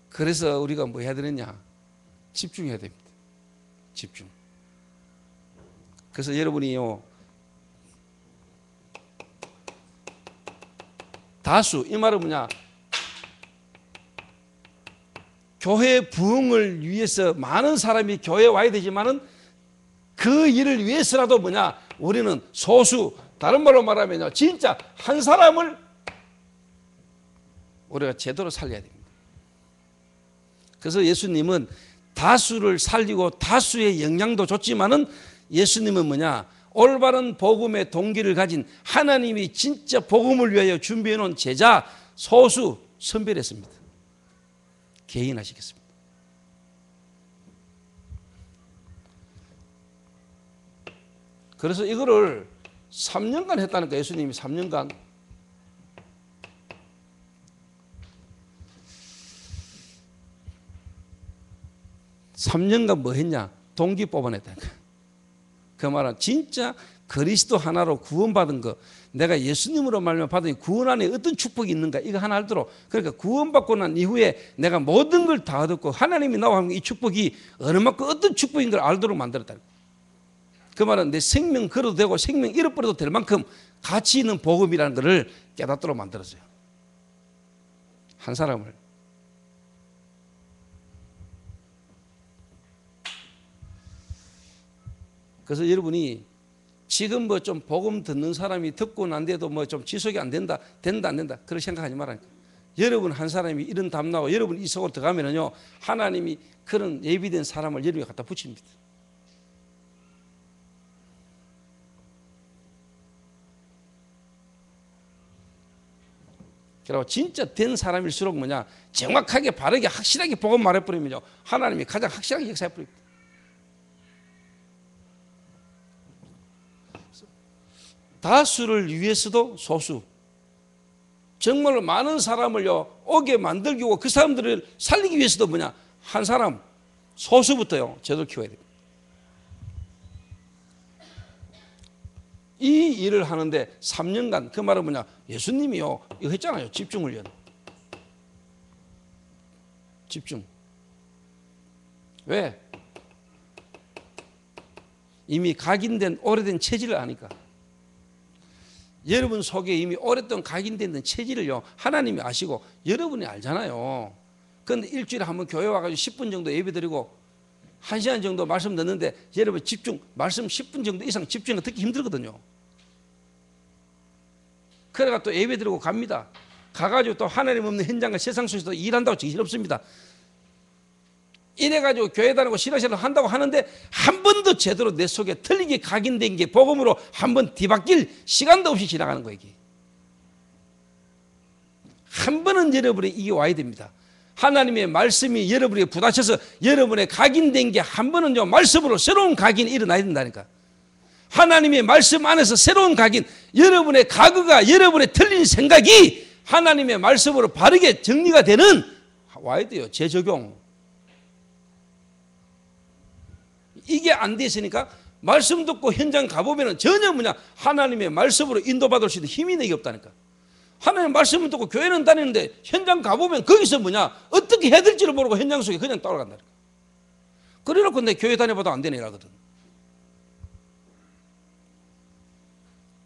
그래서 우리가 뭐 해야 되느냐 집중해야 됩니다. 집중. 그래서 여러분이요 다수 이 말은 교회 부흥을 위해서 많은 사람이 교회에 와야 되지만은 그 일을 위해서라도 우리는 소수, 다른 말로 말하면요 진짜 한 사람을 우리가 제대로 살려야 됩니다. 그래서 예수님은 다수를 살리고 다수의 영향도 줬지만은 예수님은 뭐냐? 올바른 복음의 동기를 가진 하나님이 진짜 복음을 위하여 준비해 놓은 제자 소수 선별했습니다. 개인하시겠습니다. 그래서 이거를 3년간 했다니까. 예수님이 3년간. 3년간 뭐 했냐? 동기 뽑아냈다니까. 그 말은 진짜 그리스도 하나로 구원받은 거, 내가 예수님으로 말미암아 받은 구원 안에 어떤 축복이 있는가, 이거 하나 알도록. 그러니까 구원받고 난 이후에 내가 모든 걸 다 얻었고 하나님이 나와 하면 이 축복이 어느 만큼 어떤 축복인 걸 알도록 만들었다. 그 말은 내 생명 걸어도 되고 생명 잃어버려도 될 만큼 가치 있는 복음이라는 것을 깨닫도록 만들었어요. 한 사람을. 그래서 여러분이 지금 뭐 좀 복음 듣는 사람이 듣고 난데도 뭐 좀 지속이 안 된다, 된다 안 된다, 그런 생각하지 말라니까. 여러분 한 사람이 이런 담나고 여러분 이 속으로 들어가면은요, 하나님이 그런 예비된 사람을 여러분이 갖다 붙입니다. 그리고 진짜 된 사람일수록 뭐냐, 정확하게 바르게 확실하게 복음 말해버리면요, 하나님이 가장 확실하게 역사해버립니다. 다수를 위해서도 소수, 정말로 많은 사람을요 오게 만들기 위하고 그 사람들을 살리기 위해서도 뭐냐, 한 사람 소수부터요 제대로 키워야 돼요. 이 일을 하는데 3년간, 그 말은 뭐냐, 예수님이요 이거 했잖아요. 집중훈련. 집중. 왜? 이미 각인된 오래된 체질을 아니까. 여러분 속에 이미 오랫동안 각인된 체질을요 하나님이 아시고 여러분이 알잖아요. 그런데 일주일에 한번 교회 와가지고 10분 정도 예배드리고 1시간 정도 말씀 듣는데 여러분 집중, 말씀 10분 정도 이상 집중이 듣기 힘들거든요. 그래가 또 예배드리고 갑니다. 가가지고 또 하나님 없는 현장과 세상 속에서 일한다고 정신없습니다. 이래가지고 교회 다니고 신앙생활 한다고 하는데 한 번도 제대로 내 속에 틀리게 각인된 게 복음으로 한 번 뒤바뀔 시간도 없이 지나가는 거예요. 이게. 한 번은 여러분이 이게 와야 됩니다. 하나님의 말씀이 여러분에게 부딪혀서 여러분의 각인된 게 한 번은요 말씀으로 새로운 각인이 일어나야 된다니까. 하나님의 말씀 안에서 새로운 각인, 여러분의 과거가, 여러분의 틀린 생각이 하나님의 말씀으로 바르게 정리가 되는, 와야 돼요. 재적용. 이게 안 돼 있으니까 말씀 듣고 현장 가보면 전혀 뭐냐, 하나님의 말씀으로 인도받을 수 있는 힘이 내게 없다니까. 하나님의 말씀을 듣고 교회는 다니는데 현장 가보면 거기서 뭐냐, 어떻게 해야 될지를 모르고 현장 속에 그냥 따라간다니까. 그래놓고 내 교회 다녀봐도 안 되네 이라거든.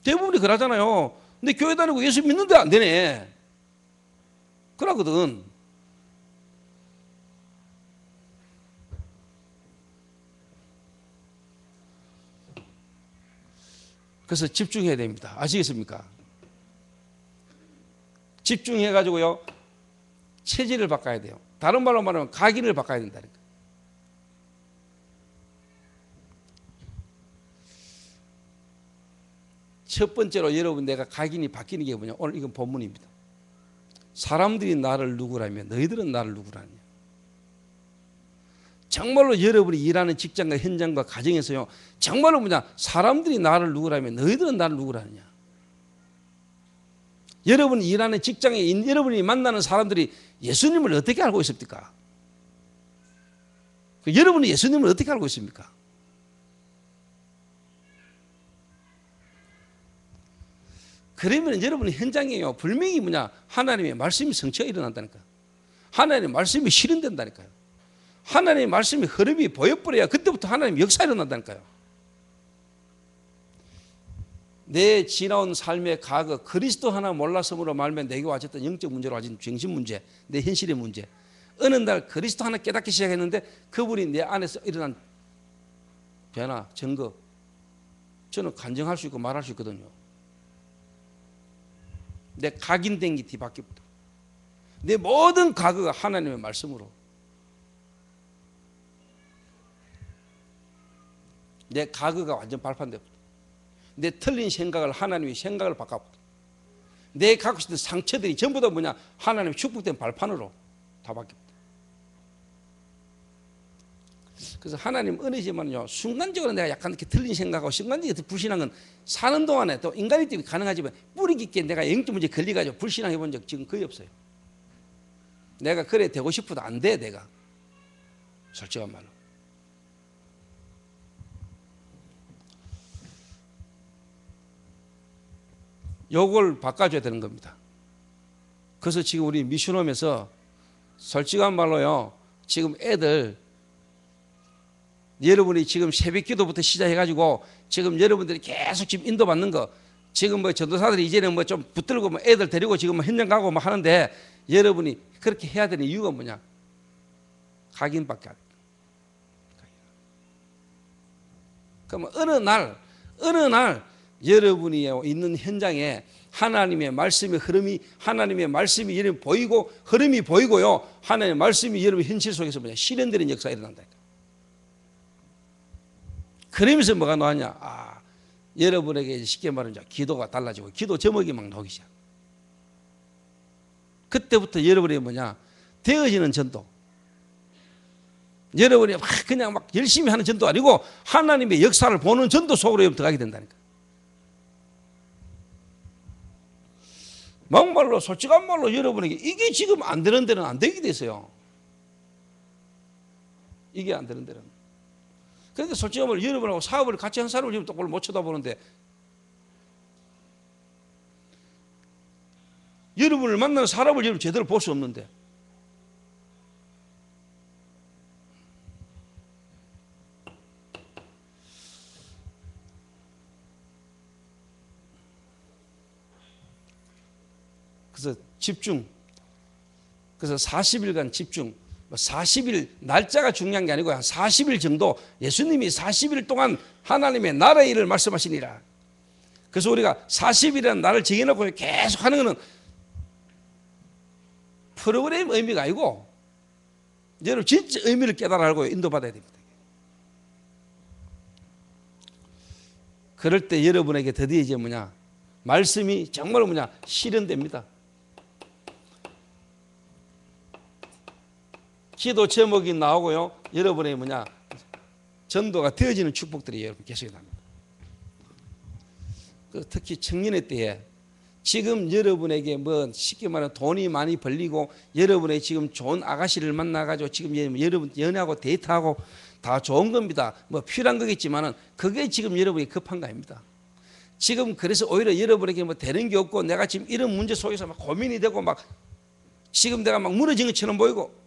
대부분이 그러잖아요. 근데 교회 다니고 예수 믿는데 안 되네 그러거든. 그래서 집중해야 됩니다. 아시겠습니까? 집중해가지고요 체질을 바꿔야 돼요. 다른 말로 말하면 각인을 바꿔야 된다니까. 첫 번째로 여러분 내가 각인이 바뀌는 게 뭐냐, 오늘 이건 본문입니다. 사람들이 나를 누구라면 너희들은 나를 누구라냐. 정말로 여러분이 일하는 직장과 현장과 가정에서요 정말로 뭐냐, 사람들이 나를 누구라면 너희들은 나를 누구라느냐. 여러분이 일하는 직장에 여러분이 만나는 사람들이 예수님을 어떻게 알고 있습니까? 여러분이 예수님을 어떻게 알고 있습니까? 그러면 여러분의 현장에요 분명히 뭐냐, 하나님의 말씀이 성취가 일어난다니까요. 하나님의 말씀이 실현된다니까요. 하나님의 말씀이 흐름이 보여버려야 그때부터 하나님의 역사가 일어난다니까요. 내 지나온 삶의 과거, 그리스도 하나 몰랐음으로 말면 내게 와졌던 영적 문제로 와진 정신 문제, 내 현실의 문제, 어느 날 그리스도 하나 깨닫기 시작했는데 그분이 내 안에서 일어난 변화, 증거, 저는 간증할 수 있고 말할 수 있거든요. 내 각인된 게 뒤바뀌부터 내 모든 과거가 하나님의 말씀으로. 내 과거가 완전 발판되거든. 내 틀린 생각을 하나님의 생각을 바꿔버려. 내 갖고 있는 상처들이 전부 다 뭐냐? 하나님의 축복된 발판으로 다 바뀌었다. 그래서 하나님 은혜지만요, 순간적으로 내가 약간 이렇게 틀린 생각하고 순간적으로 불신한 건 사는 동안에 또 인간이 때문에 가능하지만 뿌리 깊게 내가 영적 문제 걸려가지고 불신앙해 본 적 지금 거의 없어요. 내가 그래 되고 싶어도 안 돼. 내가 솔직한 말로. 요걸 바꿔줘야 되는 겁니다. 그래서 지금 우리 미션홈에서 솔직한 말로요, 지금 애들 여러분이 지금 새벽 기도부터 시작해가지고 지금 여러분들이 계속 지금 인도받는 거, 지금 뭐 전도사들이 이제는 뭐 좀 붙들고 뭐 애들 데리고 지금 현장 가고 뭐 하는데, 여러분이 그렇게 해야 되는 이유가 뭐냐? 각인밖에 안 돼. 그러면 어느 날 여러분이 있는 현장에 하나님의 말씀의 흐름이, 하나님의 말씀이 여러분 보이고 흐름이 보이고요, 하나님의 말씀이 여러분 현실 속에서 뭐냐? 실현되는 역사가 일어난다. 그러면서 뭐가 나왔냐? 아, 여러분에게 쉽게 말하면 기도가 달라지고 기도 제목이 막 나오기 시작. 그때부터 여러분이 뭐냐? 되어지는 전도. 여러분이 막 그냥 막 열심히 하는 전도 아니고 하나님의 역사를 보는 전도 속으로 여러분 들어가게 된다니까. 막말로 솔직한 말로 여러분에게 이게 지금 안 되는 데는 안 되게 됐어요. 이게 안 되는 데는. 그런데 솔직한 말로 여러분하고 사업을 같이 한 사람을 지금 똑바로 못 쳐다보는데, 여러분을 만나는 사람을 여러분 제대로 볼 수 없는데, 그래서 집중. 그래서 40일간 집중. 40일 날짜가 중요한 게 아니고 한 40일 정도 예수님이 40일 동안 하나님의 나라의 일을 말씀하시니라. 그래서 우리가 40일이라는 날을 정해놓고 계속 하는 것은 프로그램 의미가 아니고 여러분 진짜 의미를 깨달아 알고 인도받아야 됩니다. 그럴 때 여러분에게 드디어 이제 뭐냐? 말씀이 정말 뭐냐? 실현됩니다. 기도 제목이 나오고요, 여러분의 뭐냐? 전도가 되어지는 축복들이 여러분 계속이 납니다. 특히 청년의 때에 지금 여러분에게 뭐 쉽게 말하면 돈이 많이 벌리고 여러분의 지금 좋은 아가씨를 만나가지고 지금 여러분 연애하고 데이트하고 다 좋은 겁니다. 뭐 필요한 거겠지만은 그게 지금 여러분이 급한 거 아닙니다. 지금 그래서 오히려 여러분에게 뭐 되는 게 없고 내가 지금 이런 문제 속에서 막 고민이 되고 막 지금 내가 막 무너진 것처럼 보이고,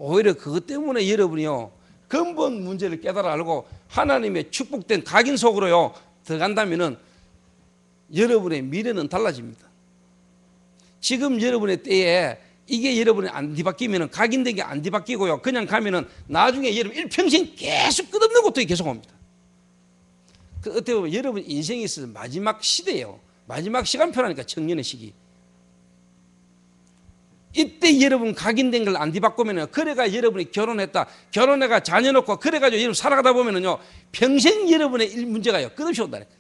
오히려 그것 때문에 여러분이요 근본 문제를 깨달아 알고 하나님의 축복된 각인 속으로요 들어간다면은 여러분의 미래는 달라집니다. 지금 여러분의 때에 이게 여러분이 안 뒤바뀌면은 각인된 게 안 뒤바뀌고요 그냥 가면은 나중에 여러분 일평생 계속 끝없는 것들이 계속 옵니다. 그 어떻게 보면 여러분 인생에 있어서 마지막 시대예요. 마지막 시간표라니까, 청년의 시기. 이때 여러분 각인된 걸 안 뒤바꾸면은, 그래가 여러분이 결혼했다, 결혼해가 자녀 놓고 그래가지고 여러분 살아가다 보면은요 평생 여러분의 일 문제가요 끝없이 온다니까.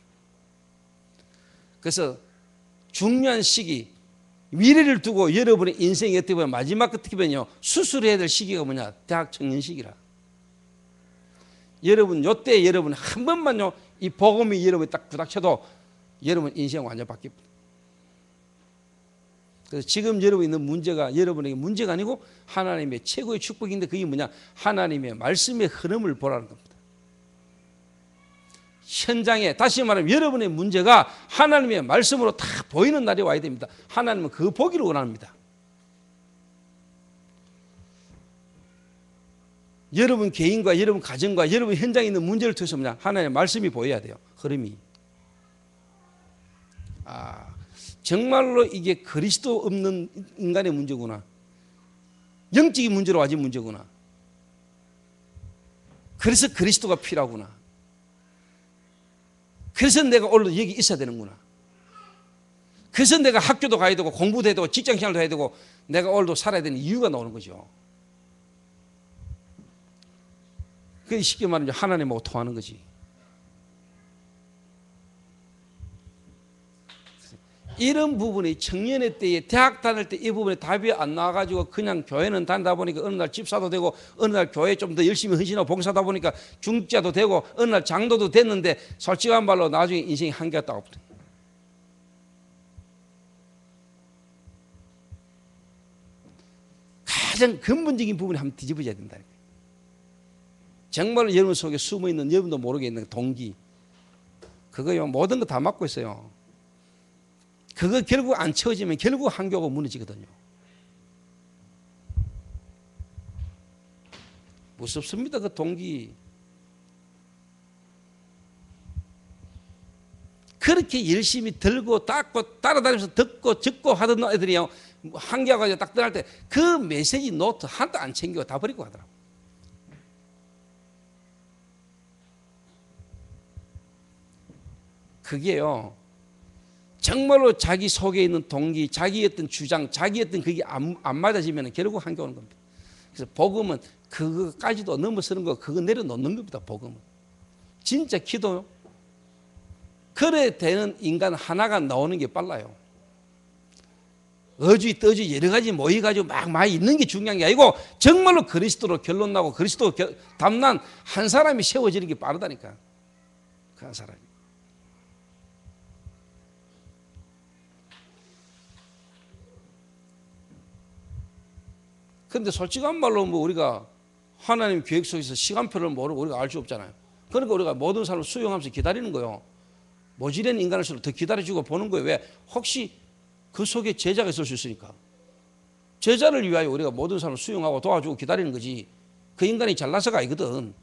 그래서 중요한 시기, 미래를 두고 여러분의 인생이 어떻게 보면 마지막 어떻게 보면요 수술해야 될 시기가 뭐냐? 대학 청년 시기라. 여러분 요때 여러분 한 번만요 이 복음이 여러분이 딱 부닥쳐도 여러분 인생 완전 바뀝니다. 그래서 지금 여러분이 있는 문제가 여러분에게 문제가 아니고 하나님의 최고의 축복인데, 그게 뭐냐? 하나님의 말씀의 흐름을 보라는 겁니다. 현장에 다시 말하면 여러분의 문제가 하나님의 말씀으로 다 보이는 날이 와야 됩니다. 하나님은 그 보기를 원합니다. 여러분 개인과 여러분 가정과 여러분 현장에 있는 문제를 통해서 뭐냐? 하나님의 말씀이 보여야 돼요. 흐름이. 정말로 이게 그리스도 없는 인간의 문제구나. 영적인 문제로 와진 문제구나. 그래서 그리스도가 필요하구나. 그래서 내가 오늘 여기 있어야 되는구나. 그래서 내가 학교도 가야 되고 공부도 해야 되고 직장생활도 해야 되고 내가 오늘도 살아야 되는 이유가 나오는 거죠. 그게 쉽게 말하면 하나님하고 통하는 거지. 이런 부분이 청년의 때에 대학 다닐 때 이 부분에 답이 안 나와가지고 그냥 교회는 다니다 보니까 어느 날 집사도 되고 어느 날 교회 좀 더 열심히 헌신하고 봉사하다 보니까 중직자도 되고 어느 날 장로도 됐는데 솔직한 말로 나중에 인생이 한계가 딱 없다. 가장 근본적인 부분이 한번 뒤집어져야 된다. 정말로 여러분 속에 숨어있는 여러분도 모르게 있는 동기, 그거요 모든 거 다 막고 있어요. 그거 결국 안 채워지면 결국 한교가 무너지거든요. 무섭습니다. 그 동기. 그렇게 열심히 들고 닦고 따라다니면서 듣고 적고 하던 애들이요 한교가 딱 떠날 때 그 메시지 노트 하나도 안 챙기고 다 버리고 하더라고. 그게요 정말로 자기 속에 있는 동기, 자기 어떤 주장, 자기 어떤 그게 안 맞아지면 결국 한계 오는 겁니다. 그래서 복음은 그거까지도 넘어서는 거, 그거 내려놓는 겁니다. 복음은 진짜 기도요. 그래 되는 인간 하나가 나오는 게 빨라요. 어주이 떠주이 여러 가지 모여가지고 막 많이 있는 게 중요한 게 아니고 정말로 그리스도로 결론 나고 그리스도 담난 한 사람이 세워지는 게 빠르다니까. 그 한 사람이. 그런데 솔직한 말로 뭐 우리가 하나님 계획 속에서 시간표를 모르고 우리가 알 수 없잖아요. 그러니까 우리가 모든 사람을 수용하면서 기다리는 거예요. 모질한 인간일수록 더 기다려주고 보는 거예요. 왜? 혹시 그 속에 제자가 있을 수 있으니까. 제자를 위하여 우리가 모든 사람을 수용하고 도와주고 기다리는 거지. 그 인간이 잘나서가 아니거든.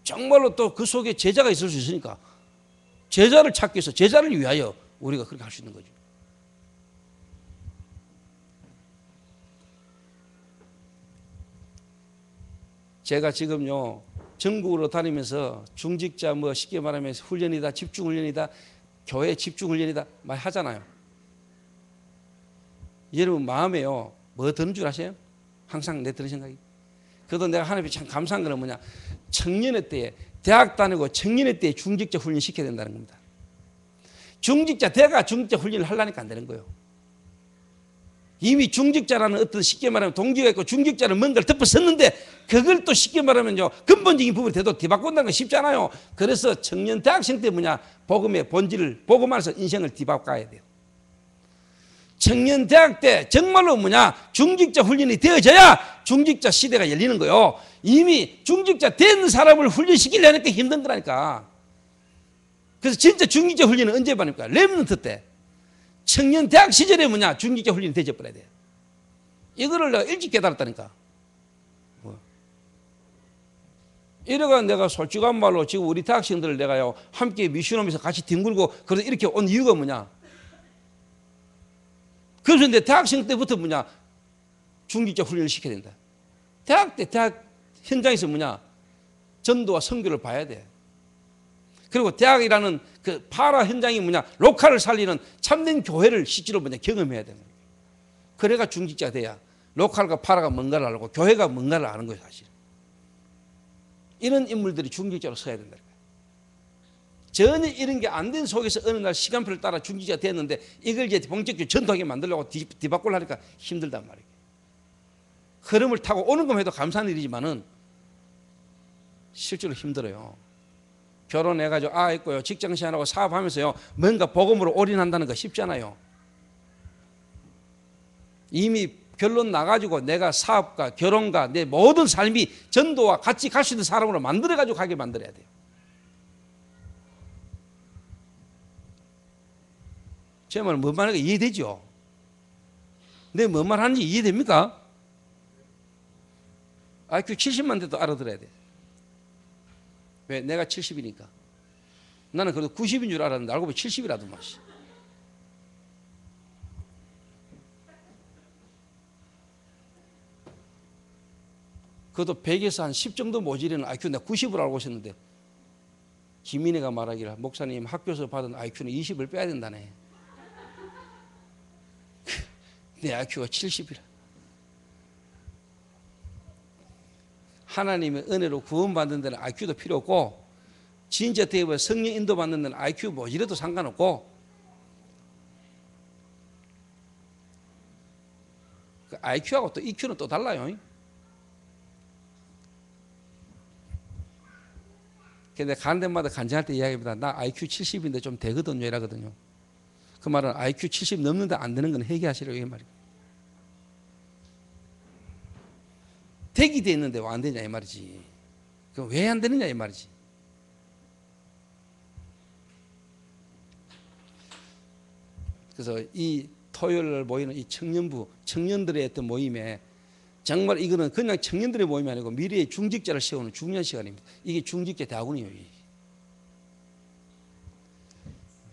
정말로 또 그 속에 제자가 있을 수 있으니까 제자를 찾기 위해서 제자를 위하여 우리가 그렇게 할 수 있는 거죠. 제가 지금요 전국으로 다니면서 중직자 뭐 쉽게 말하면 훈련이다, 집중훈련이다, 교회 집중훈련이다 말 하잖아요. 여러분 마음에요 뭐 드는 줄 아세요? 항상 내 드는 생각이. 그래도 내가 하나님께 참 감사한 거는 뭐냐, 청년의 때에 대학 다니고 청년의 때에 중직자 훈련 시켜야 된다는 겁니다. 중직자 대가 중직자 훈련을 하려니까 안 되는 거예요. 이미 중직자라는 어떤 쉽게 말하면 동기가 있고 중직자는 뭔가를 덮어섰는데 그걸 또 쉽게 말하면요 근본적인 부분이 돼도 뒤바꾼다는 건 쉽지 않아요. 그래서 청년 대학생 때 뭐냐, 복음의 본질을 복음 안에서 인생을 뒤바꿔야 돼요. 청년 대학 때 정말로 뭐냐 중직자 훈련이 되어져야 중직자 시대가 열리는 거예요. 이미 중직자 된 사람을 훈련시키려니까 힘든 거라니까. 그래서 진짜 중직자 훈련은 언제 받습니까? 렘넌트 때. 청년 대학 시절에 뭐냐 중직자 훈련이 되어버려야 돼. 이거를 내가 일찍 깨달았다니까. 이래가 내가 솔직한 말로 지금 우리 대학생들을 내가요 함께 미션하면서 같이 뒹굴고 그래서 이렇게 온 이유가 뭐냐, 그래서 내 대학생 때부터 뭐냐 중직자 훈련을 시켜야 된다. 대학 때 대학 현장에서 뭐냐 전도와 선교를 봐야 돼. 그리고 대학이라는 그 파라 현장이 뭐냐 로컬을 살리는 참된 교회를 실제로 뭐냐 경험해야 되는 거예요. 그래가 중직자가 돼야 로컬과 파라가 뭔가를 알고 교회가 뭔가를 아는 거예요. 사실 이런 인물들이 중직자로 서야 된다. 전혀 이런 게 안 된 속에서 어느 날 시간표를 따라 중직자가 됐는데 이걸 이제 본격적으로 전도하게 만들려고 뒤바꾸려 하니까 힘들단 말이에요. 흐름을 타고 오는 것만 해도 감사한 일이지만은 실제로 힘들어요. 결혼해가지고 아 있고요 직장생활하고 사업하면서요 뭔가 복음으로 올인한다는 거 쉽지 않아요. 이미 결론 나가지고 내가 사업가 결혼가 내 모든 삶이 전도와 같이 갈 수 있는 사람으로 만들어가지고 가게 만들어야 돼요. 제 말은 뭔 말인가 이해되죠? 내가 뭔 말 하는지 이해됩니까? IQ 70만 돼도 알아들어야 돼. 왜? 내가 70이니까. 나는 그래도 90인 줄 알았는데 알고 보니 70이라더만. 그것도 100에서 한 10 정도 모자라는 IQ 내가 90을 알고 있었는데 김인혜가 말하기를 목사님 학교에서 받은 IQ는 20을 빼야 된다네. 내 IQ가 70이라. 하나님의 은혜로 구원받는 데는 IQ도 필요 없고 진짜 어떻게 보면 성령 인도받는 데는 IQ 뭐 이래도 상관없고 그 IQ하고 또 EQ는 또 달라요. 근데 가는 데마다 간증할 때 이야기합니다. 나 IQ 70인데 좀 되거든요 이라거든요. 그 말은 IQ 70 넘는데 안 되는 건 회개하시라고 이 말이에요. 되기 돼 있는데 왜 안 되냐 이 말이지. 그럼 왜 안 되느냐 이 말이지. 그래서 이 토요일 모이는 이 청년부 청년들의 어떤 모임에 정말 이거는 그냥 청년들의 모임이 아니고 미래의 중직자를 세우는 중요한 시간입니다. 이게 중직자 대학원이에요.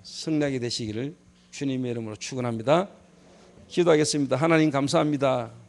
승리하게 되시기를 주님의 이름으로 축원합니다. 기도하겠습니다. 하나님 감사합니다.